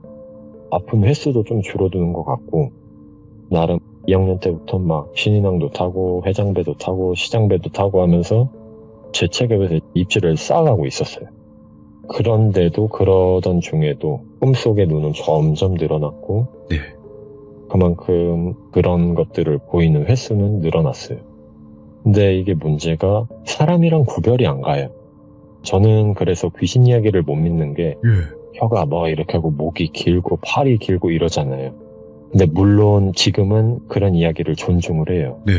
아픈 횟수도 좀 줄어드는 것 같고, 나름 2학년 때부터 막 신인왕도 타고 회장배도 타고 시장배도 타고 하면서 제 체급에서 입지를 쌓아가고 있었어요. 그런데도 그러던 중에도 꿈속의 눈은 점점 늘어났고, 네. 그만큼 그런 것들을 보이는 횟수는 늘어났어요. 근데 이게 문제가 사람이랑 구별이 안 가요. 저는 그래서 귀신 이야기를 못 믿는 게 혀가 막 이렇게 하고 목이 길고 팔이 길고 이러잖아요. 근데 물론 지금은 그런 이야기를 존중을 해요. 네.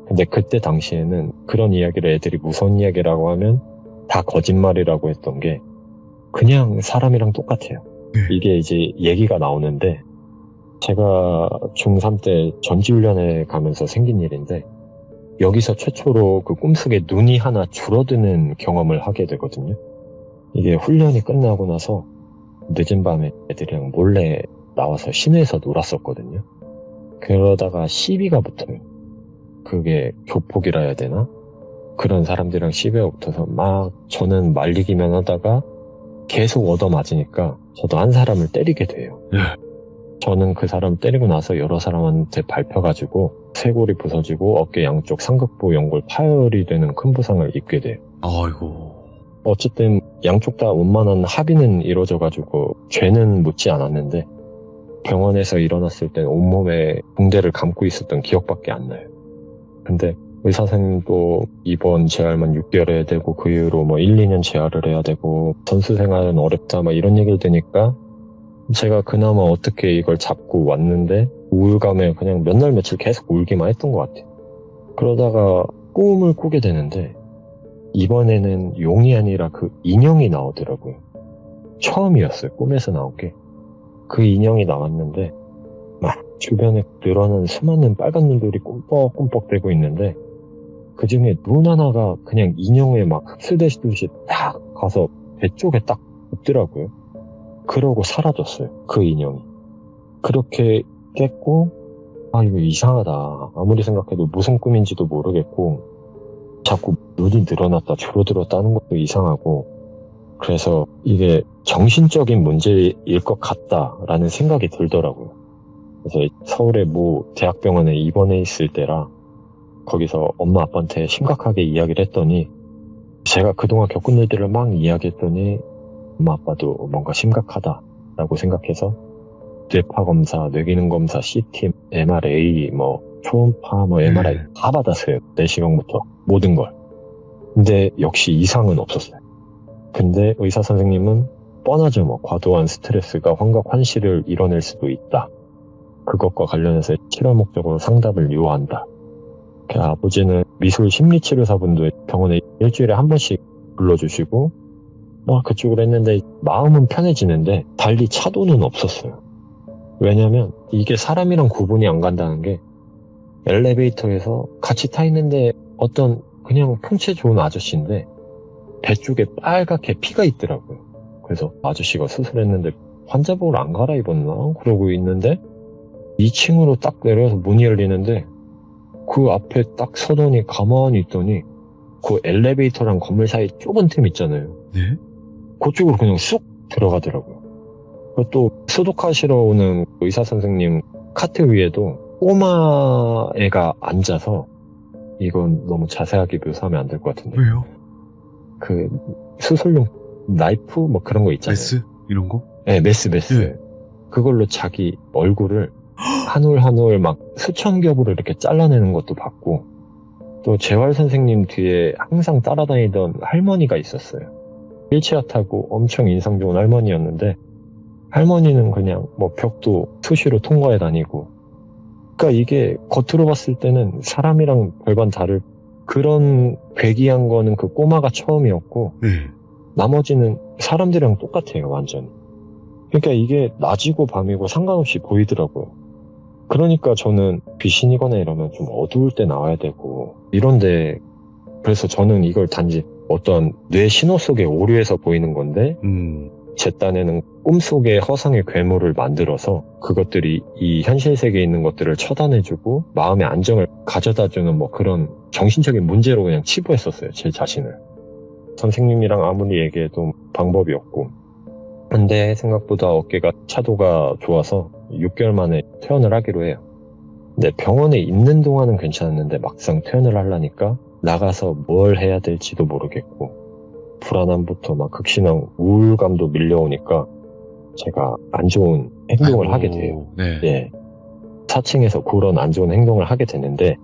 근데 그때 당시에는 그런 이야기를 애들이 무서운 이야기라고 하면 다 거짓말이라고 했던 게 그냥 사람이랑 똑같아요. 이게 이제 얘기가 나오는데, 제가 중3 때 전지훈련에 가면서 생긴 일인데 여기서 최초로 그 꿈속에 눈이 하나 줄어드는 경험을 하게 되거든요. 이게 훈련이 끝나고 나서 늦은 밤에 애들이랑 몰래 나와서 시내에서 놀았었거든요. 그러다가 시비가 붙어요. 그게 교폭이라 해야 되나? 그런 사람들이랑 시비가 붙어서 막 저는 말리기만 하다가 계속 얻어맞으니까 저도 한 사람을 때리게 돼요. 저는 그 사람 때리고 나서 여러 사람한테 밟혀가지고 쇄골이 부서지고 어깨 양쪽 상극부 연골 파열이 되는 큰 부상을 입게 돼요. 아이고. 어쨌든 양쪽 다 원만한 합의는 이루어져가지고 죄는 묻지 않았는데 병원에서 일어났을 땐 온몸에 붕대를 감고 있었던 기억밖에 안 나요. 근데 의사 선생님도 입원 재활만 6개월 해야 되고 그 이후로 뭐 1, 2년 재활을 해야 되고 선수 생활은 어렵다 막 이런 얘기를 드니까 제가 그나마 어떻게 이걸 잡고 왔는데 우울감에 그냥 몇 날 며칠 계속 울기만 했던 것 같아요. 그러다가 꿈을 꾸게 되는데 이번에는 용이 아니라 그 인형이 나오더라고요. 처음이었어요. 꿈에서 나온 게. 그 인형이 나왔는데 막 주변에 늘어난 수많은 빨간 눈들이 꿈뻑꿈뻑대고 있는데 그 중에 눈 하나가 그냥 인형에 막 흡수되듯이 딱 가서 배 쪽에 딱 붙더라고요. 그러고 사라졌어요. 그 인형이. 그렇게 깼고 이거 이상하다. 아무리 생각해도 무슨 꿈인지도 모르겠고 자꾸 눈이 늘어났다 줄어들었다 하는 것도 이상하고, 그래서 이게 정신적인 문제일 것 같다라는 생각이 들더라고요. 그래서 서울의 모 대학병원에 입원해 있을 때라 거기서 엄마 아빠한테 심각하게 이야기를 했더니 제가 그동안 겪은 일들을 막 이야기했더니 엄마 아빠도 뭔가 심각하다라고 생각해서 뇌파 검사, 뇌기능 검사, CT, MRA, 초음파, MRI 다 받았어요. 내시경부터 모든 걸. 근데 역시 이상은 없었어요. 근데 의사 선생님은 뻔하죠. 과도한 스트레스가 환각 환시를 이뤄낼 수도 있다. 그것과 관련해서 치료 목적으로 상담을 요한다. 아버지는 미술 심리치료사분도 병원에 일주일에 한 번씩 불러주시고 그쪽으로 했는데 마음은 편해지는데 달리 차도는 없었어요. 왜냐면 이게 사람이랑 구분이 안 간다는 게 엘리베이터에서 같이 타 있는데 어떤 그냥 풍채 좋은 아저씨인데 배 쪽에 빨갛게 피가 있더라고요. 그래서 아저씨가 수술했는데 환자복을 안 갈아입었나? 그러고 있는데 2층으로 딱 내려서 문이 열리는데 그 앞에 딱 서더니 가만히 있더니 그 엘리베이터랑 건물 사이 좁은 틈 있잖아요. 네? 그쪽으로 그냥 쑥 들어가더라고요. 또 소독하시러 오는 의사 선생님 카트 위에도 꼬마 애가 앉아서 이건 너무 자세하게 묘사하면 안 될 것 같은데. 왜요? 그 수술용 나이프 그런 거 있잖아요. 메스? 이런 거? 네, 메스. 네. 그걸로 자기 얼굴을 한 올 한 올 수천 겹으로 이렇게 잘라내는 것도 봤고, 또 재활 선생님 뒤에 항상 따라다니던 할머니가 있었어요. 휠체어 타고 엄청 인상 좋은 할머니였는데, 할머니는 그냥 벽도 수시로 통과해 다니고, 그러니까 이게 겉으로 봤을 때는 사람이랑 별반 다를 그런 괴기한 거는 그 꼬마가 처음이었고, 네. 나머지는 사람들이랑 똑같아요, 완전히. 그러니까 이게 낮이고 밤이고 상관없이 보이더라고요. 그러니까 저는 귀신이거나 이러면 좀 어두울 때 나와야 되고 이런데, 그래서 저는 이걸 단지 어떤 뇌 신호 속에 오류해서 보이는 건데 제 딴에는 꿈속에 허상의 괴물을 만들어서 그것들이 이 현실 세계에 있는 것들을 처단해주고 마음의 안정을 가져다주는 그런 정신적인 문제로 그냥 치부했었어요, 제 자신을. 선생님이랑 아무리 얘기해도 방법이 없고, 근데 생각보다 어깨가 차도가 좋아서 6개월 만에 퇴원을 하기로 해요. 근데 병원에 있는 동안은 괜찮았는데 막상 퇴원을 하려니까 나가서 뭘 해야 될지도 모르겠고 불안함부터 극심한 우울감도 밀려오니까 제가 안 좋은 행동을 하게 돼요. 네. 예. 4층에서 그런 안 좋은 행동을 하게 되는데,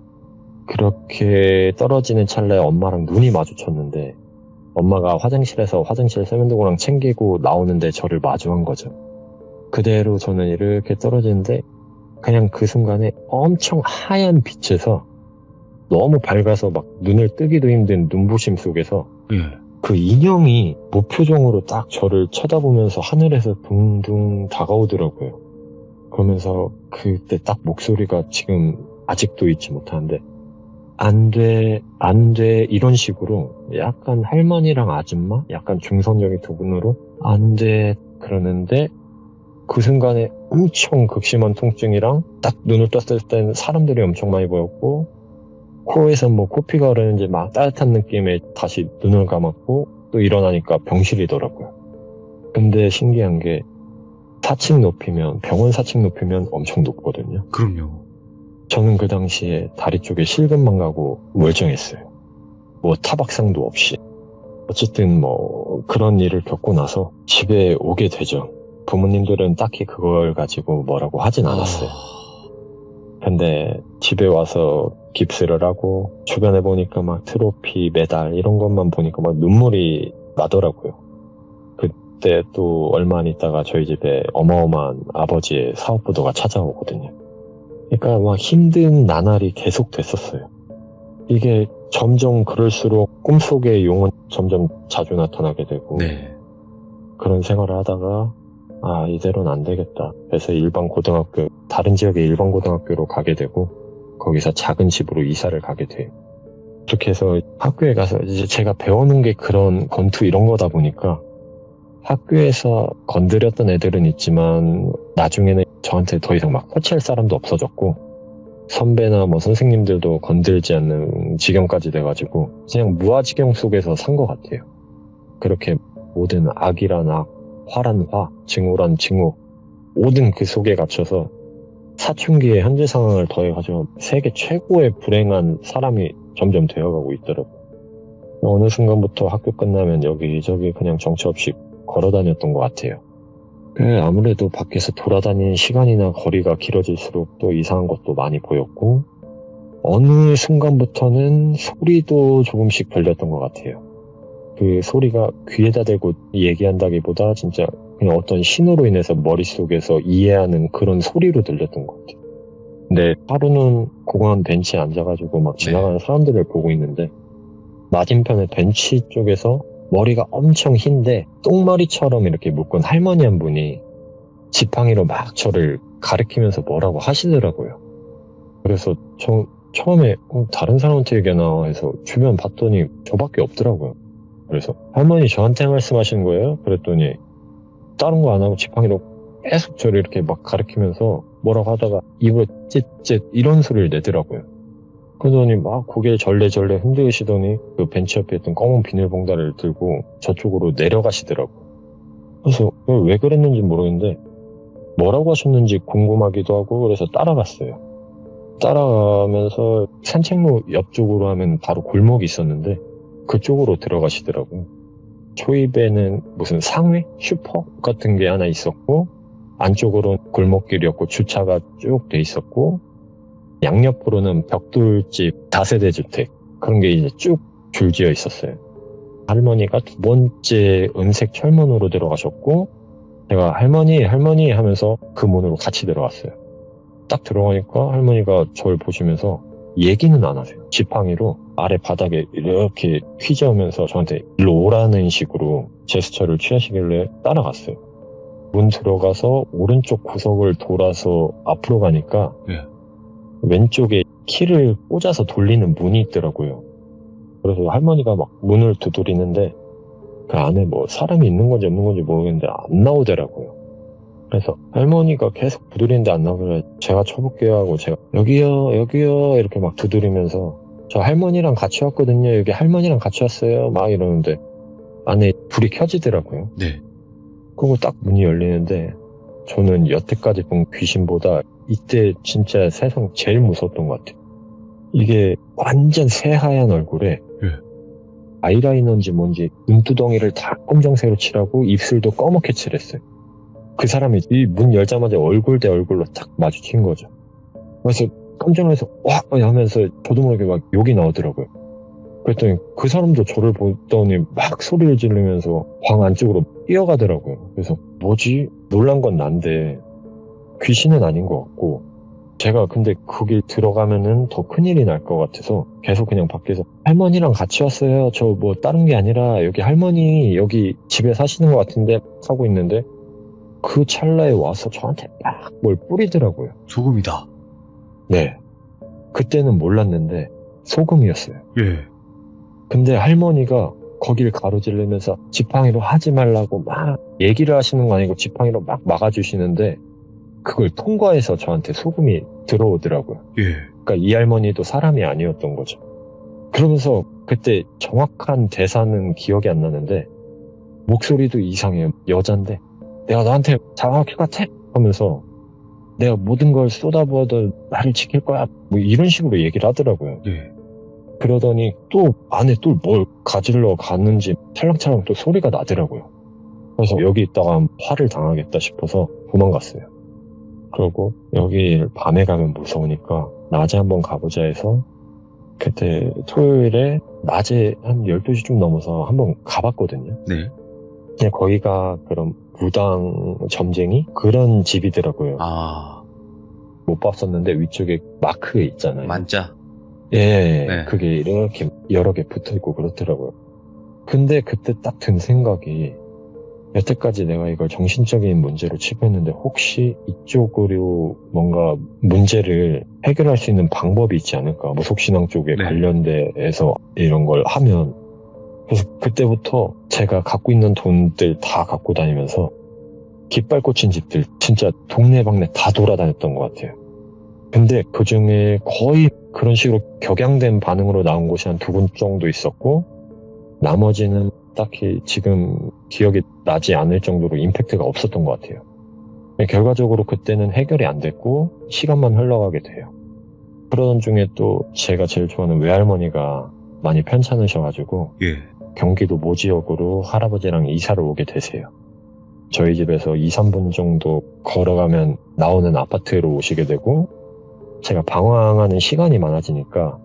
그렇게 떨어지는 찰나에 엄마랑 눈이 마주쳤는데 엄마가 화장실에서 화장실 세면도구랑 챙기고 나오는데 저를 마주한 거죠. 그대로 저는 이렇게 떨어지는데 그냥 그 순간에 엄청 하얀 빛에서 너무 밝아서 눈을 뜨기도 힘든 눈부심 속에서 그 인형이 무표정으로 딱 저를 쳐다보면서 하늘에서 둥둥 다가오더라고요. 그러면서 그때 딱 목소리가 지금 아직도 잊지 못하는데, 안 돼, 이런 식으로 약간 할머니랑 아줌마? 약간 중성적인 두 분으로 안 돼, 그러는데 그 순간에 엄청 극심한 통증이랑 딱 눈을 떴을 땐 사람들이 엄청 많이 보였고, 코에서 코피가 흐르는지 따뜻한 느낌에 다시 눈을 감았고, 또 일어나니까 병실이더라고요. 근데 신기한 게 4층 높이면, 병원 4층 높이면 엄청 높거든요. 그럼요. 저는 그 당시에 다리 쪽에 실금만 가고 멀쩡했어요. 타박상도 없이. 어쨌든 그런 일을 겪고 나서 집에 오게 되죠. 부모님들은 딱히 그걸 가지고 뭐라고 하진 않았어요. 근데 집에 와서 깁스를 하고 주변에 보니까 트로피, 메달 이런 것만 보니까 눈물이 나더라고요. 그때 또 얼마 안 있다가 저희 집에 어마어마한 아버지의 사업부도가 찾아오거든요. 그러니까 힘든 나날이 계속 됐었어요. 이게 점점 그럴수록 꿈속의 용은 점점 자주 나타나게 되고, 네. 그런 생활을 하다가 이대로는 안 되겠다. 그래서 일반 고등학교, 다른 지역의 일반 고등학교로 가게 되고, 거기서 작은 집으로 이사를 가게 돼요. 그렇게 해서 학교에 가서 이제 제가 배우는 게 그런 권투 이런 거다 보니까 학교에서 건드렸던 애들은 있지만 나중에는 저한테 더 이상 터치할 사람도 없어졌고, 선배나 선생님들도 건들지 않는 지경까지 돼가지고 그냥 무아지경 속에서 산 것 같아요. 그렇게 모든 악이란 악, 화란 화, 증오란 증오, 모든 그 속에 갇혀서 사춘기의 현재 상황을 더해가지고 세계 최고의 불행한 사람이 점점 되어가고 있더라고요. 어느 순간부터 학교 끝나면 여기저기 그냥 정처 없이 걸어다녔던 것 같아요. 아무래도 밖에서 돌아다니는 시간이나 거리가 길어질수록 또 이상한 것도 많이 보였고, 어느 순간부터는 소리도 조금씩 들렸던 것 같아요. 그 소리가 귀에다 대고 얘기한다기보다 진짜 그냥 어떤 신호로 인해서 머릿속에서 이해하는 그런 소리로 들렸던 것 같아요. 근데 하루는 공원 벤치에 앉아가지고 막 지나가는 사람들을 보고 있는데 맞은편에 벤치 쪽에서 머리가 엄청 흰데 똥머리처럼 이렇게 묶은 할머니 한 분이 지팡이로 막 저를 가리키면서 뭐라고 하시더라고요. 그래서 처음에 다른 사람한테 얘기하나 해서 주변 봤더니 저밖에 없더라고요. 그래서 할머니 저한테 말씀하시는 거예요? 그랬더니 다른 거 안 하고 지팡이로 계속 저를 이렇게 막 가리키면서 뭐라고 하다가 입으로 찢찢 이런 소리를 내더라고요. 그러더니 막 고개를 절레절레 흔드시더니 그 벤치 옆에 있던 검은 비닐봉다리를 들고 저쪽으로 내려가시더라고요. 그래서 왜 그랬는지 모르겠는데 뭐라고 하셨는지 궁금하기도 하고 그래서 따라갔어요. 따라가면서 산책로 옆쪽으로 하면 바로 골목이 있었는데 그쪽으로 들어가시더라고요. 초입에는 무슨 상회? 슈퍼? 같은 게 하나 있었고 안쪽으로는 골목길이었고 주차가 쭉 돼 있었고 양옆으로는 벽돌집 다세대 주택 그런 게 이제 쭉 줄지어 있었어요. 할머니가 두 번째 은색 철문으로 들어가셨고 제가 할머니 하면서 그 문으로 같이 들어갔어요. 딱 들어가니까 할머니가 저를 보시면서 얘기는 안 하세요. 지팡이로 아래 바닥에 이렇게 휘저으면서 저한테 일로 오라는 식으로 제스처를 취하시길래 따라갔어요. 문 들어가서 오른쪽 구석을 돌아서 앞으로 가니까 왼쪽에 키를 꽂아서 돌리는 문이 있더라고요. 그래서 할머니가 막 문을 두드리는데 그 안에 뭐 사람이 있는 건지 없는 건지 모르겠는데 안 나오더라고요. 그래서 할머니가 계속 두드리는데 안 나오길래 제가 쳐볼게요 하고 제가 여기요 이렇게 막 두드리면서 저 할머니랑 같이 왔거든요. 여기 할머니랑 같이 왔어요. 막 이러는데 안에 불이 켜지더라고요. 네. 그리고 딱 문이 열리는데 저는 여태까지 본 귀신보다 이때 진짜 세상 제일 무서웠던 것 같아요. 이게 완전 새하얀 얼굴에 아이라이너인지 뭔지 눈두덩이를 다 검정색으로 칠하고 입술도 검게 칠했어요. 그 사람이 이 문 열자마자 얼굴 대 얼굴로 딱 마주친 거죠. 그래서 깜짝 놀라서 와 하면서 저도 모르게 막 욕이 나오더라고요. 그랬더니 그 사람도 저를 보더니 막 소리를 지르면서 방 안쪽으로 뛰어가더라고요. 그래서 뭐지? 놀란 건 난데 귀신은 아닌 것 같고 제가 근데 거길 들어가면은 더 큰일이 날 것 같아서 계속 그냥 밖에서 할머니랑 같이 왔어요. 저 뭐 다른 게 아니라 여기 할머니 여기 집에 사시는 것 같은데 하고 있는데 그 찰나에 와서 저한테 막 뭘 뿌리더라고요. 소금이다. 네. 그때는 몰랐는데 소금이었어요. 예. 근데 할머니가 거기를 가로지르면서 지팡이로 하지 말라고 막 얘기를 하시는 거 아니고 지팡이로 막 막아주시는데 그걸 통과해서 저한테 소금이 들어오더라고요. 예. 그러니까 이 할머니도 사람이 아니었던 거죠. 그러면서 그때 정확한 대사는 기억이 안 나는데 목소리도 이상해요. 여잔데 내가 너한테 장학할 것 같아? 하면서 내가 모든 걸 쏟아부어도 나를 지킬 거야. 뭐 이런 식으로 얘기를 하더라고요. 예. 그러더니 또 안에 또 뭘 가지러 갔는지 찰랑찰랑 또 소리가 나더라고요. 그래서 여기 있다가 화를 당하겠다 싶어서 도망갔어요. 그리고 여기 밤에 가면 무서우니까 낮에 한번 가보자 해서 그때 토요일에 낮에 한 12시쯤 넘어서 한번 가봤거든요. 네. 근데 거기가 그런 무당 점쟁이? 그런 집이더라고요. 아. 못 봤었는데 위쪽에 마크 있잖아요. 만자. 예, 네. 그게 이렇게 여러 개 붙어있고 그렇더라고요. 근데 그때 딱 든 생각이 여태까지 내가 이걸 정신적인 문제로 치부했는데 혹시 이쪽으로 뭔가 문제를 해결할 수 있는 방법이 있지 않을까? 무속신앙 쪽에 네. 관련돼서 이런 걸 하면 그래서 그때부터 제가 갖고 있는 돈들 다 갖고 다니면서 깃발 꽂힌 집들 진짜 동네방네 다 돌아다녔던 것 같아요. 근데 그 중에 거의 그런 식으로 격양된 반응으로 나온 곳이 한 2군 정도 있었고 나머지는 딱히 지금 기억이 나지 않을 정도로 임팩트가 없었던 것 같아요. 결과적으로 그때는 해결이 안 됐고 시간만 흘러가게 돼요. 그러던 중에 또 제가 제일 좋아하는 외할머니가 많이 편찮으셔가지고 예. 경기도 모 지역으로 할아버지랑 이사를 오게 되세요. 저희 집에서 2-3분 정도 걸어가면 나오는 아파트로 오시게 되고 제가 방황하는 시간이 많아지니까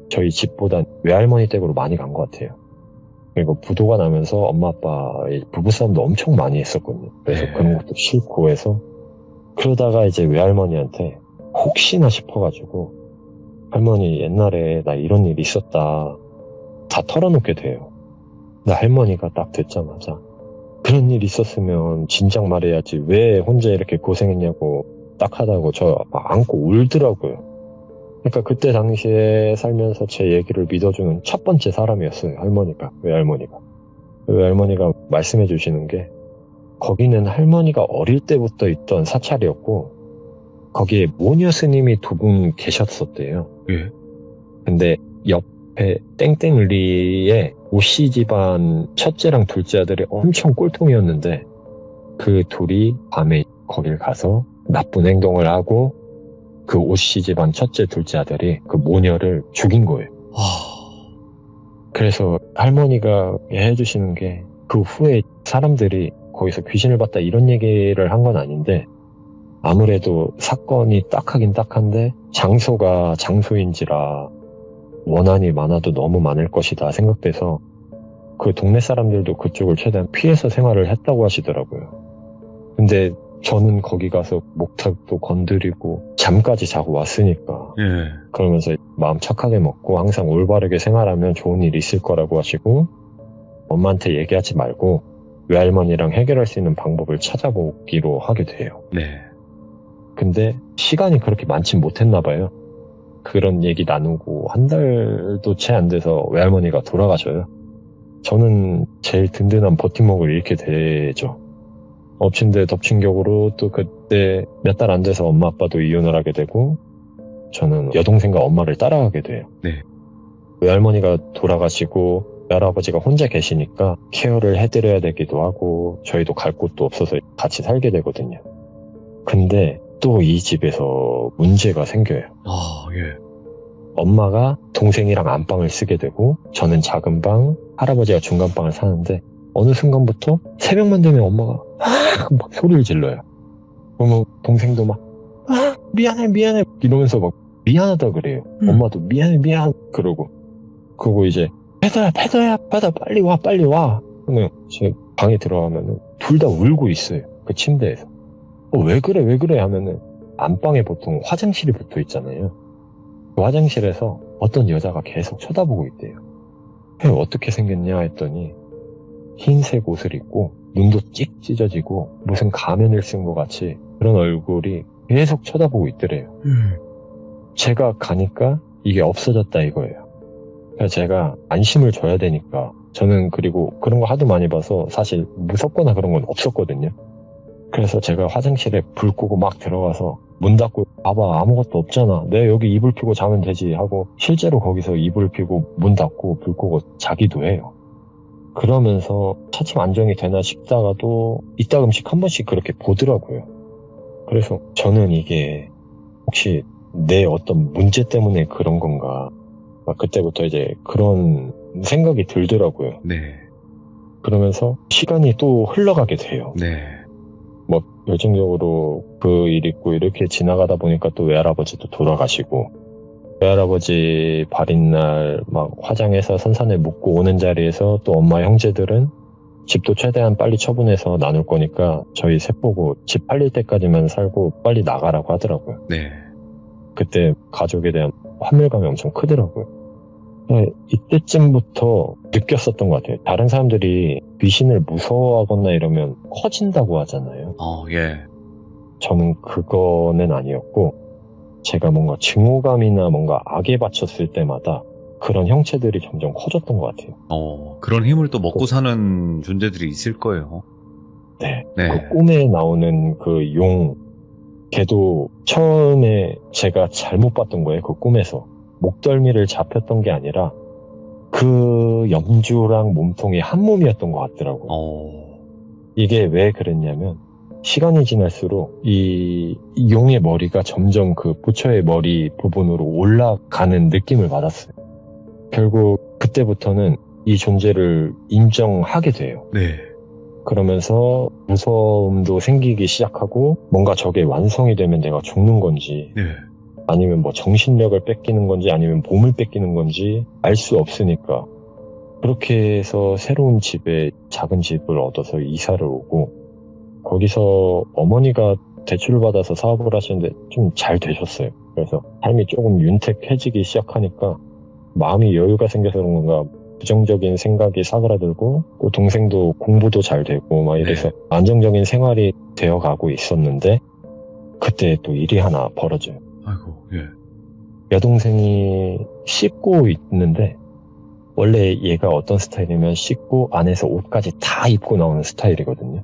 저희 집보다 외할머니 댁으로 많이 간 것 같아요. 그리고 부도가 나면서 엄마 아빠의 부부싸움도 엄청 많이 했었거든요. 그래서 네. 그런 것도 싫고 해서 그러다가 이제 외할머니한테 혹시나 싶어가지고 할머니 옛날에 나 이런 일 있었다 다 털어놓게 돼요. 나 할머니가 딱 듣자마자 그런 일 있었으면 진작 말해야지 왜 혼자 이렇게 고생했냐고 딱 하다고 저 막 안고 울더라고요. 그러니까 그때 당시에 살면서 제 얘기를 믿어주는 첫 번째 사람이었어요. 할머니가. 외할머니가 말씀해 주시는 게 거기는 할머니가 어릴 때부터 있던 사찰이었고 거기에 모녀 스님이 두 분 계셨었대요. 예. 근데 옆에 땡땡리에 오씨 집안 첫째랑 둘째 아들이 엄청 꼴통이었는데 그 둘이 밤에 거길 가서 나쁜 행동을 하고 그 오씨 집안 첫째 둘째 아들이 그 모녀를 죽인 거예요. 그래서 할머니가 해주시는 게 그 후에 사람들이 거기서 귀신을 봤다 이런 얘기를 한 건 아닌데 아무래도 사건이 딱하긴 딱한데 장소가 장소인지라 원한이 많아도 너무 많을 것이다 생각돼서 그 동네 사람들도 그쪽을 최대한 피해서 생활을 했다고 하시더라고요. 근데 저는 거기 가서 목탁도 건드리고 잠까지 자고 왔으니까 예. 그러면서 마음 착하게 먹고 항상 올바르게 생활하면 좋은 일이 있을 거라고 하시고 엄마한테 얘기하지 말고 외할머니랑 해결할 수 있는 방법을 찾아보기로 하게 돼요. 네. 근데 시간이 그렇게 많진 못했나 봐요. 그런 얘기 나누고 한 달도 채 안 돼서 외할머니가 돌아가셔요. 저는 제일 든든한 버팀목을 잃게 되죠. 엎친 데 덮친 격으로 또 그때 몇 달 안 돼서 엄마 아빠도 이혼을 하게 되고 저는 여동생과 엄마를 따라가게 돼요. 네. 외할머니가 돌아가시고 외할아버지가 혼자 계시니까 케어를 해드려야 되기도 하고 저희도 갈 곳도 없어서 같이 살게 되거든요. 근데 또 이 집에서 문제가 생겨요. 예. 엄마가 동생이랑 안방을 쓰게 되고 저는 작은 방, 할아버지가 중간방을 사는데 어느 순간부터 새벽만 되면 엄마가 막 소리를 질러요. 그러면 동생도 막 미안해 이러면서 막 미안하다 그래요. 엄마도 미안 그러고 그리고 이제 패더야 빨리 와 그러면 제 방에 들어가면은 둘 다 울고 있어요. 그 침대에서. 왜 그래 하면은 안방에 보통 화장실이 붙어 있잖아요. 그 화장실에서 어떤 여자가 계속 쳐다보고 있대요. 어떻게 생겼냐 했더니 흰색 옷을 입고 눈도 찍 찢어지고 무슨 가면을 쓴 것 같이 그런 얼굴이 계속 쳐다보고 있더래요. 제가 가니까 이게 없어졌다 이거예요. 그래서 제가 안심을 줘야 되니까 저는 그리고 그런 거 하도 많이 봐서 사실 무섭거나 그런 건 없었거든요. 그래서 제가 화장실에 불 끄고 막 들어가서 문 닫고 봐봐 아무것도 없잖아 내가 여기 이불 피고 자면 되지 하고 실제로 거기서 이불 피고 문 닫고 불 끄고 자기도 해요. 그러면서 차츰 안정이 되나 싶다가도 이따금씩 한 번씩 그렇게 보더라고요. 그래서 저는 이게 혹시 내 어떤 문제 때문에 그런 건가 그때부터 이제 그런 생각이 들더라고요. 네. 그러면서 시간이 또 흘러가게 돼요. 네. 뭐 결정적으로 그 일 있고 이렇게 지나가다 보니까 또 외할아버지도 돌아가시고 외할아버지 발인날 막 화장해서 선산에 묻고 오는 자리에서 또 엄마 형제들은 집도 최대한 빨리 처분해서 나눌 거니까 저희 셋 보고 집 팔릴 때까지만 살고 빨리 나가라고 하더라고요. 네. 그때 가족에 대한 환멸감이 엄청 크더라고요. 이때쯤부터 느꼈었던 것 같아요. 다른 사람들이 귀신을 무서워하거나 이러면 커진다고 하잖아요. 예. 저는 그거는 아니었고 제가 뭔가 증오감이나 뭔가 악에 바쳤을 때마다 그런 형체들이 점점 커졌던 것 같아요. 그런 힘을 또 먹고 사는 존재들이 있을 거예요. 네. 네. 그 꿈에 나오는 그 용, 걔도 처음에 제가 잘못 봤던 거예요. 그 꿈에서. 목덜미를 잡혔던 게 아니라 그 염주랑 몸통이 한 몸이었던 것 같더라고요. 이게 왜 그랬냐면 시간이 지날수록 이 용의 머리가 점점 그 부처의 머리 부분으로 올라가는 느낌을 받았어요. 결국 그때부터는 이 존재를 인정하게 돼요. 네. 그러면서 무서움도 생기기 시작하고 뭔가 저게 완성이 되면 내가 죽는 건지 네. 아니면 뭐 정신력을 뺏기는 건지 아니면 몸을 뺏기는 건지 알 수 없으니까 그렇게 해서 새로운 집에 작은 집을 얻어서 이사를 오고 거기서 어머니가 대출을 받아서 사업을 하시는데 좀 잘 되셨어요. 그래서 삶이 조금 윤택해지기 시작하니까 마음이 여유가 생겨서 그런 건가 부정적인 생각이 사그라들고 또 동생도 공부도 잘 되고 막 이래서 안정적인 생활이 되어가고 있었는데 그때 또 일이 하나 벌어져요. 아이고, 예. 여동생이 씻고 있는데 원래 얘가 어떤 스타일이면 씻고 안에서 옷까지 다 입고 나오는 스타일이거든요.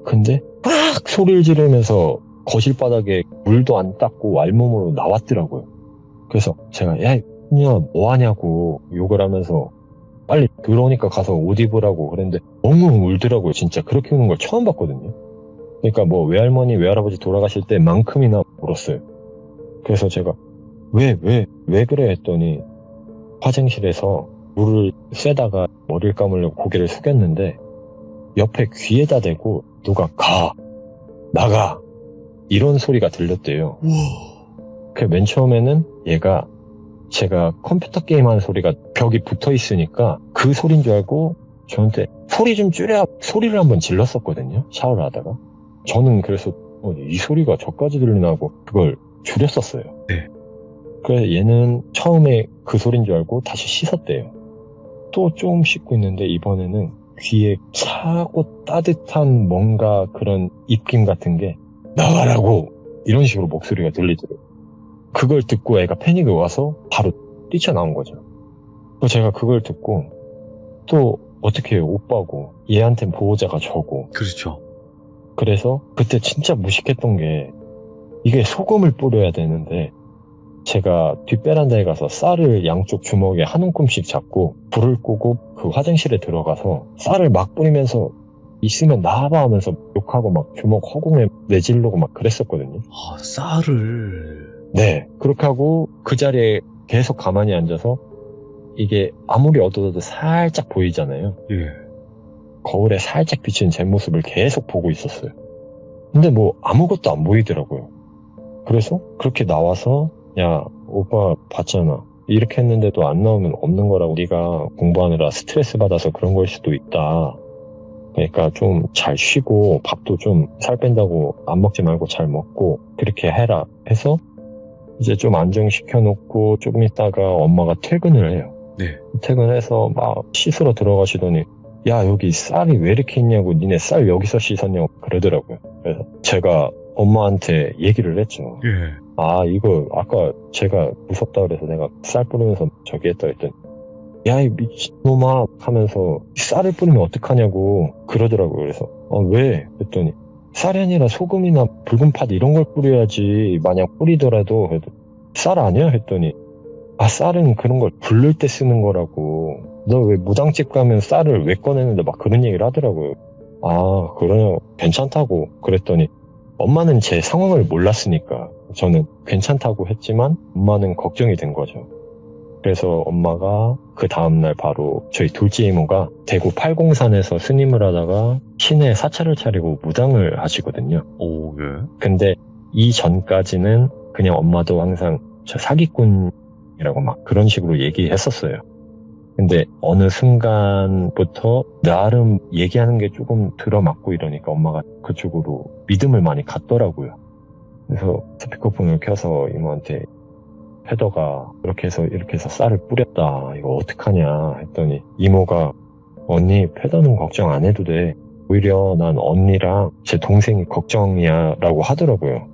근데 막 소리를 지르면서 거실 바닥에 물도 안 닦고 알몸으로 나왔더라고요. 그래서 제가 야, 야, 뭐 하냐고 욕을 하면서 빨리 들어오니까 가서 옷 입으라고 그랬는데 엉엉 울더라고요. 진짜 그렇게 우는 걸 처음 봤거든요. 그러니까 뭐 외할머니, 외할아버지 돌아가실 때만큼이나 울었어요. 그래서 제가 왜 그래 했더니 화장실에서 물을 쐬다가 머리를 감으려고 고개를 숙였는데 옆에 귀에다 대고 누가 가, 나가 이런 소리가 들렸대요. 그 맨 처음에는 얘가 제가 컴퓨터 게임하는 소리가 벽이 붙어 있으니까 그 소리인 줄 알고 저한테 소리 좀 줄여 소리를 한번 질렀었거든요. 샤워를 하다가. 저는 그래서 이 소리가 저까지 들리나 하고 그걸 줄였었어요. 네. 그래서 얘는 처음에 그 소리인 줄 알고 다시 씻었대요. 또 좀 씻고 있는데 이번에는 귀에 차고 따뜻한 뭔가 그런 입김 같은 게 나가라고 이런 식으로 목소리가 들리더라고요. 그걸 듣고 애가 패닉이 와서 바로 뛰쳐나온 거죠. 제가 그걸 듣고 또 어떻게 해요? 오빠고 얘한텐 보호자가 저고. 그렇죠. 그래서 그때 진짜 무식했던 게 이게 소금을 뿌려야 되는데 제가 뒷베란다에 가서 쌀을 양쪽 주먹에 한 움큼씩 잡고 불을 끄고 그 화장실에 들어가서 쌀을 막 뿌리면서 있으면 나와봐 하면서 욕하고 막 주먹 허공에 내지르고 막 그랬었거든요. 아, 쌀을. 네. 그렇게 하고 그 자리에 계속 가만히 앉아서 이게 아무리 어두워도 살짝 보이잖아요. 예. 거울에 살짝 비치는 제 모습을 계속 보고 있었어요. 근데 뭐 아무것도 안 보이더라고요. 그래서 그렇게 나와서 야, 오빠 봤잖아. 이렇게 했는데도 안 나오면 없는 거라고. 네가 공부하느라 스트레스 받아서 그런 걸 수도 있다. 그러니까 좀 잘 쉬고 밥도 좀 살 뺀다고 안 먹지 말고 잘 먹고 그렇게 해라 해서 이제 좀 안정시켜놓고 조금 있다가 엄마가 퇴근을 해요. 네. 퇴근해서 막 씻으러 들어가시더니 야, 여기 쌀이 왜 이렇게 있냐고 니네 쌀 여기서 씻었냐고 그러더라고요. 그래서 제가 엄마한테 얘기를 했죠. 예. 아, 이거 아까 제가 무섭다 그래서 내가 쌀 뿌리면서 저기 했다 했더니 야, 이 미친놈아 하면서 쌀을 뿌리면 어떡하냐고 그러더라고요. 그래서 왜? 했더니 쌀이 아니라 소금이나 붉은 팥 이런 걸 뿌려야지. 만약 뿌리더라도 쌀 아니야? 했더니 쌀은 그런 걸 부를 때 쓰는 거라고. 너 왜 무당집 가면 쌀을 왜 꺼내는데 막 그런 얘기를 하더라고요. 그러냐 괜찮다고 그랬더니 엄마는 제 상황을 몰랐으니까 저는 괜찮다고 했지만 엄마는 걱정이 된 거죠. 그래서 엄마가 그 다음날 바로 저희 둘째 이모가 대구 팔공산에서 스님을 하다가 시내에 사찰을 차리고 무당을 하시거든요. 오, 예. 근데 이 전까지는 그냥 엄마도 항상 저 사기꾼이라고 막 그런 식으로 얘기했었어요. 근데 어느 순간부터 나름 얘기하는 게 조금 들어맞고 이러니까 엄마가 그쪽으로 믿음을 많이 갖더라고요. 그래서 스피커폰을 켜서 이모한테 패더가 이렇게 해서 쌀을 뿌렸다. 이거 어떡하냐 했더니 이모가 언니 패더는 걱정 안 해도 돼. 오히려 난 언니랑 제 동생이 걱정이야 라고 하더라고요.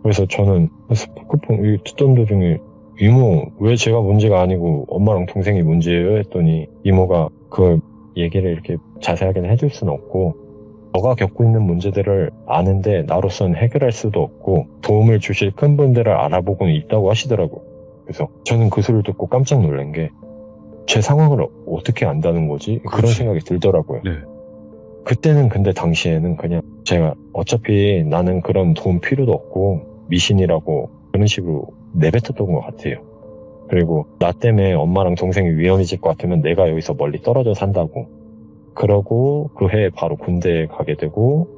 그래서 저는 스피커폰 듣던 도중에 이모 왜 제가 문제가 아니고 엄마랑 동생이 문제예요? 했더니 이모가 그걸 얘기를 이렇게 자세하게는 해줄 수는 없고 너가 겪고 있는 문제들을 아는데 나로서는 해결할 수도 없고 도움을 주실 큰 분들을 알아보고는 있다고 하시더라고요. 그래서 저는 그 소리를 듣고 깜짝 놀란 게 제 상황을 어떻게 안다는 거지? 그런 그렇지. 생각이 들더라고요. 네. 그때는 근데 당시에는 그냥 제가 어차피 나는 그런 도움 필요도 없고 미신이라고 그런 식으로 내뱉었던 것 같아요. 그리고 나 때문에 엄마랑 동생이 위험해질 것 같으면 내가 여기서 멀리 떨어져 산다고. 그러고 그 해에 바로 군대에 가게 되고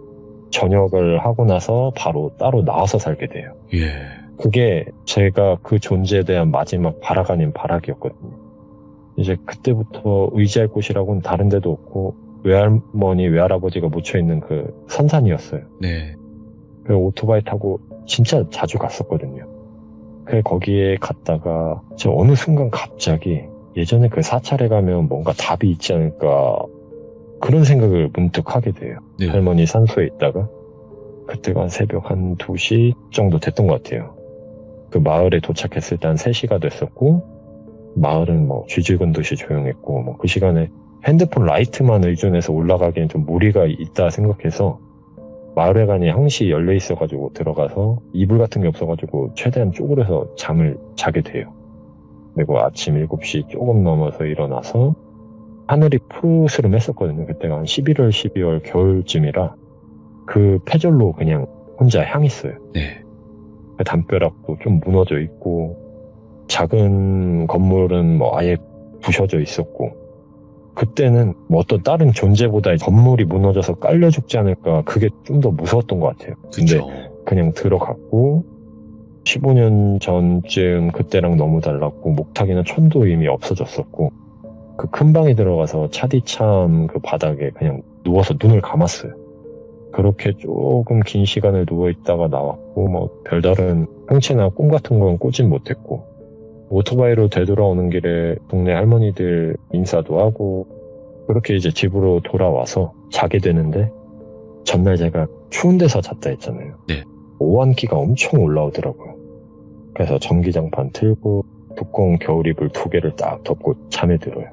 전역을 하고 나서 바로 따로 나와서 살게 돼요. 예. 그게 제가 그 존재에 대한 마지막 발악 아닌 발악이었거든요. 이제 그때부터 의지할 곳이라고는 다른 데도 없고 외할머니, 외할아버지가 묻혀있는 그 선산이었어요. 네. 그래서 오토바이 타고 진짜 자주 갔었거든요. 그래 거기에 갔다가 저 어느 순간 갑자기 예전에 그 사찰에 가면 뭔가 답이 있지 않을까 그런 생각을 문득 하게 돼요. 네. 할머니 산소에 있다가 그때가 한 새벽 한 2시 정도 됐던 것 같아요. 그 마을에 도착했을 때 한 3시가 됐었고 마을은 뭐 쥐죽은 듯이 조용했고 뭐 그 시간에 핸드폰 라이트만 의존해서 올라가기엔 좀 무리가 있다 생각해서 마을회관이 항시 열려 있어가지고 들어가서 이불 같은 게 없어가지고 최대한 쪼그려서 잠을 자게 돼요. 그리고 아침 7시 조금 넘어서 일어나서 하늘이 푸르스름했었거든요. 그때가 한 11월, 12월 겨울쯤이라 그 패절로 그냥 혼자 향했어요. 네. 그 담벼락도 좀 무너져 있고 작은 건물은 뭐 아예 부셔져 있었고 그때는 뭐 어떤 다른 존재보다 건물이 무너져서 깔려 죽지 않을까 그게 좀 더 무서웠던 것 같아요. 근데 그쵸. 그냥 들어갔고 15년 전쯤 그때랑 너무 달랐고 목탁이나 천도 이미 없어졌었고 그 큰 방에 들어가서 차디찬 그 바닥에 그냥 누워서 눈을 감았어요. 그렇게 조금 긴 시간을 누워있다가 나왔고 뭐 별다른 형체나 꿈 같은 건 꾸진 못했고 오토바이로 되돌아오는 길에 동네 할머니들 인사도 하고 그렇게 이제 집으로 돌아와서 자게 되는데 전날 제가 추운 데서 잤다 했잖아요. 네. 오한기가 엄청 올라오더라고요. 그래서 전기장판 틀고 두꺼운 겨울이불 2개를 딱 덮고 잠에 들어요.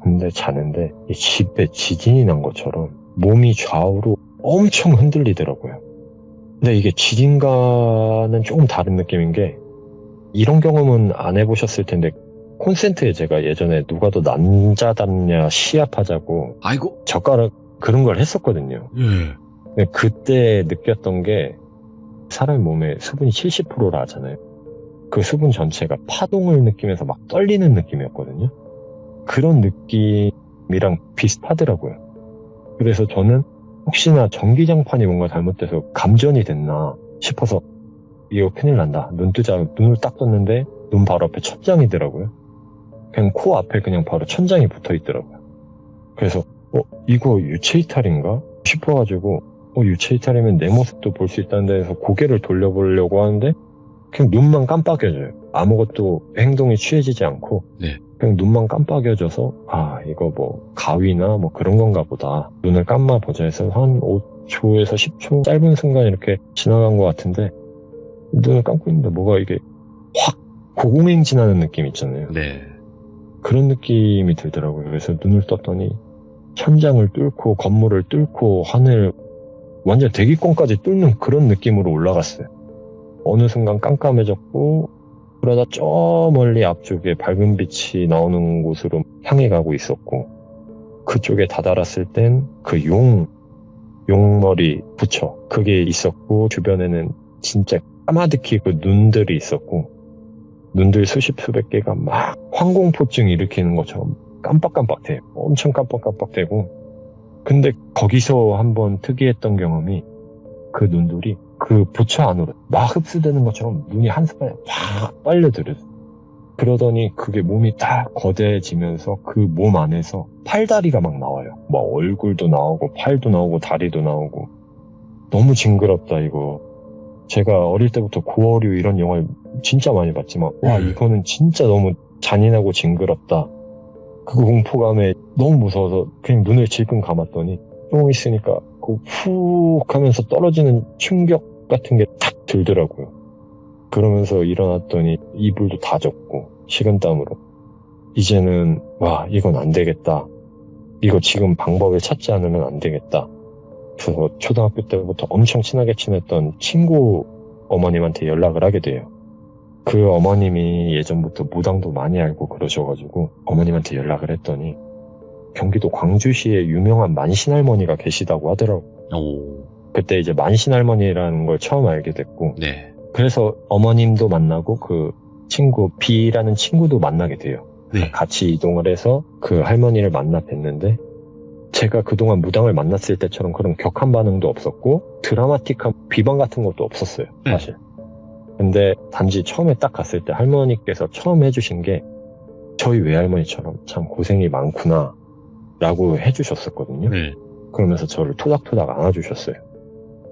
근데 자는데 이 집에 지진이 난 것처럼 몸이 좌우로 엄청 흔들리더라고요. 근데 이게 지진과는 조금 다른 느낌인 게 이런 경험은 안 해보셨을 텐데 콘센트에 제가 예전에 누가 더 난자닿냐 시합하자고 아이고. 젓가락 그런 걸 했었거든요. 예. 근데 그때 느꼈던 게 사람 몸에 수분이 70%라 하잖아요. 그 수분 전체가 파동을 느끼면서 막 떨리는 느낌이었거든요. 그런 느낌이랑 비슷하더라고요. 그래서 저는 혹시나 전기장판이 뭔가 잘못돼서 감전이 됐나 싶어서 이거 큰일 난다. 눈 뜨자 눈을 딱 떴는데 눈 바로 앞에 천장이더라고요. 그냥 코 앞에 그냥 바로 천장이 붙어 있더라고요. 그래서 이거 유체이탈인가 싶어가지고 유체이탈이면 내 모습도 볼 수 있다는 데서 고개를 돌려보려고 하는데 그냥 눈만 깜빡여져요. 아무것도 행동이 취해지지 않고 네. 그냥 눈만 깜빡여져서 이거 뭐 가위나 뭐 그런 건가 보다. 눈을 감아 보자 해서 한 5초에서 10초 짧은 순간 이렇게 지나간 것 같은데 눈을 감고 있는데 뭐가 이게 확 고공행진하는 느낌 있잖아요. 네. 그런 느낌이 들더라고요. 그래서 눈을 떴더니 천장을 뚫고 건물을 뚫고 하늘 완전 대기권까지 뚫는 그런 느낌으로 올라갔어요. 어느 순간 깜깜해졌고 그러다 저 멀리 앞쪽에 밝은 빛이 나오는 곳으로 향해 가고 있었고 그쪽에 다다랐을 땐 그 용머리 부처 그게 있었고 주변에는 진짜 까마득히 그 눈들이 있었고 눈들 수십 개가 막 황공포증 일으키는 것처럼 깜빡깜빡대요. 엄청 깜빡깜빡대고 근데 거기서 한번 특이했던 경험이 그 눈들이 그 부처 안으로 막 흡수되는 것처럼 눈이 한순간에 확 빨려들어요. 그러더니 그게 몸이 딱 거대해지면서 그 몸 안에서 팔다리가 막 나와요. 뭐 얼굴도 나오고 팔도 나오고 다리도 나오고 너무 징그럽다 이거. 제가 어릴 때부터 고어류 이런 영화를 진짜 많이 봤지만 와 이거는 진짜 너무 잔인하고 징그럽다. 그 공포감에 너무 무서워서 그냥 눈을 질끈 감았더니 조금 있으니까 훅 하면서 떨어지는 충격 같은 게 탁 들더라고요. 그러면서 일어났더니 이불도 다 젖고 식은땀으로 이제는 와 이건 안 되겠다. 이거 지금 방법을 찾지 않으면 안 되겠다. 그래서 초등학교 때부터 엄청 친하게 지냈던 친구 어머님한테 연락을 하게 돼요. 그 어머님이 예전부터 무당도 많이 알고 그러셔가지고 어머님한테 연락을 했더니 경기도 광주시에 유명한 만신할머니가 계시다고 하더라고요. 오. 그때 이제 만신할머니라는 걸 처음 알게 됐고 네. 그래서 어머님도 만나고 그 친구 B라는 친구도 만나게 돼요. 네. 같이 이동을 해서 그 할머니를 만나 뵀는데 제가 그동안 무당을 만났을 때처럼 그런 격한 반응도 없었고 드라마틱한 비방 같은 것도 없었어요. 사실. 근데 단지 처음에 딱 갔을 때 할머니께서 처음 해주신 게 저희 외할머니처럼 참 고생이 많구나 라고 해주셨었거든요. 네. 그러면서 저를 토닥토닥 안아주셨어요.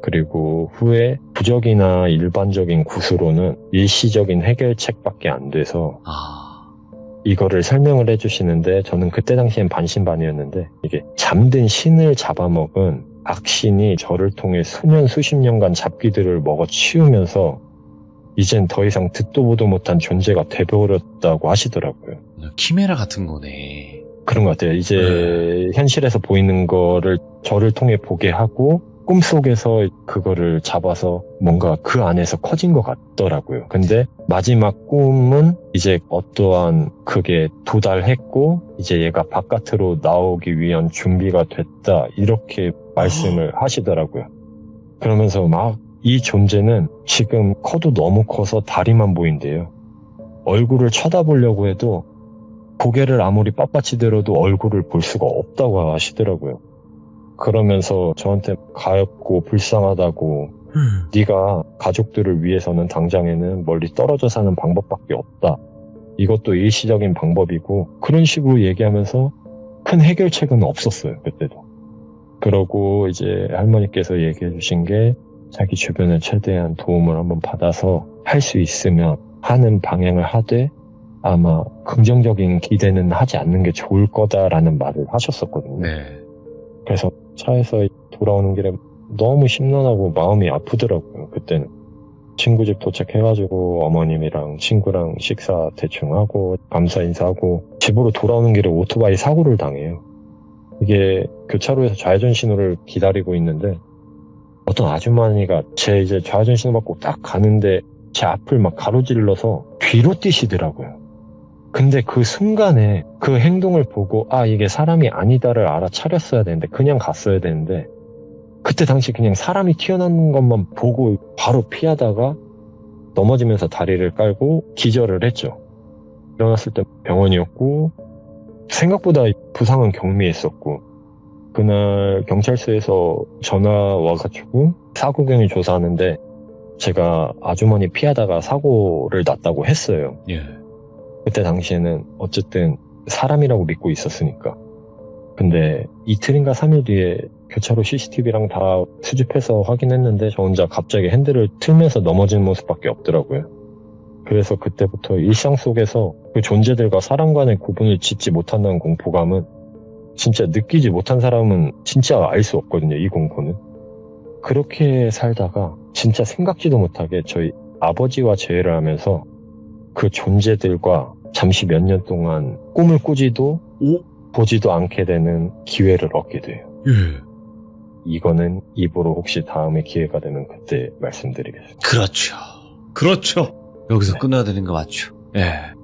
그리고 후에 부적이나 일반적인 구슬로는 일시적인 해결책밖에 안 돼서 이거를 설명을 해주시는데 저는 그때 당시엔 반신반의였는데 이게 잠든 신을 잡아먹은 악신이 저를 통해 수년 수십 년간 잡귀들을 먹어 치우면서 이젠 더 이상 듣도 보도 못한 존재가 돼버렸다고 하시더라고요. 키메라 같은 거네. 그런 것 같아요. 이제 현실에서 보이는 거를 저를 통해 보게 하고 꿈속에서 그거를 잡아서 뭔가 그 안에서 커진 것 같더라고요. 근데 마지막 꿈은 이제 어떠한 그게 도달했고 이제 얘가 바깥으로 나오기 위한 준비가 됐다 이렇게 말씀을 하시더라고요. 그러면서 막 이 존재는 지금 커도 너무 커서 다리만 보인대요. 얼굴을 쳐다보려고 해도 고개를 아무리 빳빳이 들어도 얼굴을 볼 수가 없다고 하시더라고요. 그러면서 저한테 가엾고 불쌍하다고 네가 가족들을 위해서는 당장에는 멀리 떨어져 사는 방법밖에 없다. 이것도 일시적인 방법이고 그런 식으로 얘기하면서 큰 해결책은 없었어요. 그때도. 그러고 이제 할머니께서 얘기해 주신 게 자기 주변에 최대한 도움을 한번 받아서 할 수 있으면 하는 방향을 하되 아마 긍정적인 기대는 하지 않는 게 좋을 거다라는 말을 하셨었거든요. 네. 그래서 차에서 돌아오는 길에 너무 심란하고 마음이 아프더라고요. 그때는 친구 집 도착해가지고 어머님이랑 친구랑 식사 대충 하고 감사 인사하고 집으로 돌아오는 길에 오토바이 사고를 당해요. 이게 교차로에서 좌회전 신호를 기다리고 있는데 어떤 아주머니가 제 이제 좌회전 신호 받고 딱 가는데 제 앞을 막 가로질러서 뒤로 뛰시더라고요. 근데 그 순간에 그 행동을 보고 아 이게 사람이 아니다를 알아차렸어야 되는데 그냥 갔어야 되는데 그때 당시 그냥 사람이 튀어나오는 것만 보고 바로 피하다가 넘어지면서 다리를 깔고 기절을 했죠. 일어났을 때 병원이었고 생각보다 부상은 경미했었고 그날 경찰서에서 전화 와가지고 사고경위 조사하는데 제가 아주머니 피하다가 사고를 났다고 했어요. 예. 그때 당시에는 어쨌든 사람이라고 믿고 있었으니까. 근데 이틀인가 3일 뒤에 교차로 CCTV랑 다 수집해서 확인했는데 저 혼자 갑자기 핸들을 틀면서 넘어지는 모습밖에 없더라고요. 그래서 그때부터 일상 속에서 그 존재들과 사람 간의 구분을 짓지 못한다는 공포감은 진짜 느끼지 못한 사람은 진짜 알 수 없거든요, 이 공포는. 그렇게 살다가 진짜 생각지도 못하게 저희 아버지와 재회를 하면서 그 존재들과 잠시 몇 년 동안 꿈을 꾸지도 보지도 않게 되는 기회를 얻게 돼요. 예. 이거는 입으로 혹시 다음에 기회가 되면 그때 말씀드리겠습니다. 그렇죠. 여기서 네. 끝나야 되는 거 맞죠? 예.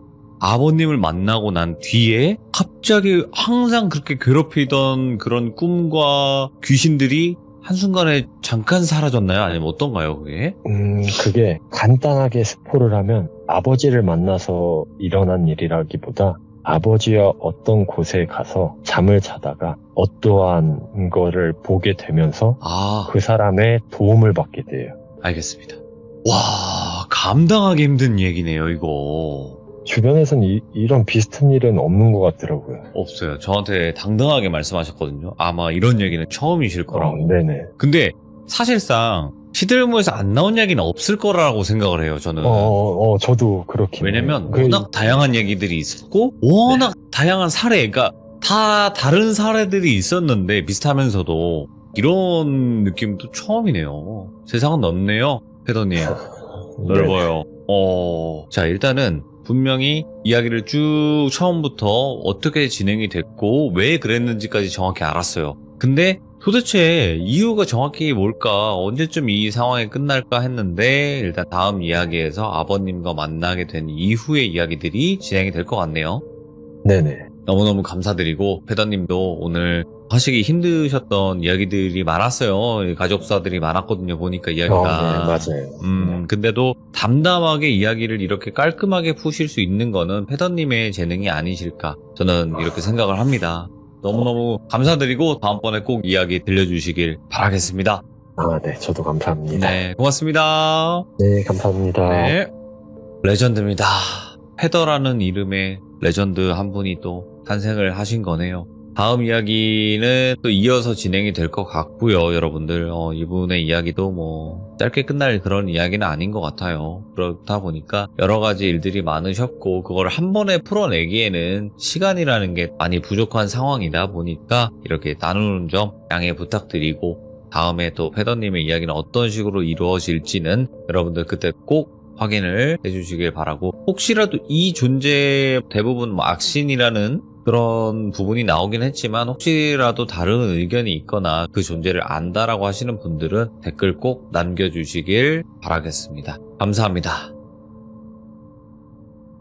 아버님을 만나고 난 뒤에 갑자기 항상 그렇게 괴롭히던 그런 꿈과 귀신들이 한순간에 잠깐 사라졌나요? 아니면 어떤가요, 그게? 그게 간단하게 스포를 하면 아버지를 만나서 일어난 일이라기보다 아버지와 어떤 곳에 가서 잠을 자다가 어떠한 거를 보게 되면서 그 사람의 도움을 받게 돼요. 알겠습니다. 와, 감당하기 힘든 얘기네요, 이거. 주변에서는 이런 비슷한 일은 없는 것 같더라고요. 없어요. 저한테 당당하게 말씀하셨거든요. 아마 이런 얘기는 처음이실 거라고. 네네. 근데 사실상 시들무에서 안 나온 얘기는 없을 거라고 생각을 해요, 저는. 저도 그렇긴 왜냐면 해요. 워낙 다양한 얘기들이 있었고 워낙 다양한 사례, 그러니까 다 다른 사례들이 있었는데 비슷하면서도 이런 느낌도 처음이네요. 세상은 넓네요, 패더님. 넓어요. 자, 일단은 분명히 이야기를 쭉 처음부터 어떻게 진행이 됐고 왜 그랬는지까지 정확히 알았어요. 근데 도대체 이유가 정확히 뭘까, 언제쯤 이 상황이 끝날까 했는데 일단 다음 이야기에서 아버님과 만나게 된 이후의 이야기들이 진행이 될 것 같네요. 네네. 너무너무 감사드리고 패더님도 오늘 하시기 힘드셨던 이야기들이 많았어요. 가족사들이 많았거든요, 보니까 이야기가. 네, 맞아요. 근데도 담담하게 이야기를 이렇게 깔끔하게 푸실 수 있는 거는 패더님의 재능이 아니실까, 저는 이렇게 생각을 합니다. 너무너무 감사드리고 다음번에 꼭 이야기 들려주시길 바라겠습니다. 네, 저도 감사합니다. 네, 고맙습니다. 네, 감사합니다. 네. 레전드입니다. 패더라는 이름의 레전드 한 분이 또 탄생을 하신 거네요. 다음 이야기는 또 이어서 진행이 될 것 같고요, 여러분들. 이분의 이야기도 뭐 짧게 끝날 그런 이야기는 아닌 것 같아요. 그렇다 보니까 여러 가지 일들이 많으셨고 그걸 한 번에 풀어내기에는 시간이라는 게 많이 부족한 상황이다 보니까 이렇게 나누는 점 양해 부탁드리고, 다음에 또 패더님의 이야기는 어떤 식으로 이루어질지는 여러분들 그때 꼭 확인을 해주시길 바라고, 혹시라도 이 존재 대부분 뭐 악신이라는 그런 부분이 나오긴 했지만 혹시라도 다른 의견이 있거나 그 존재를 안다라고 하시는 분들은 댓글 꼭 남겨주시길 바라겠습니다. 감사합니다.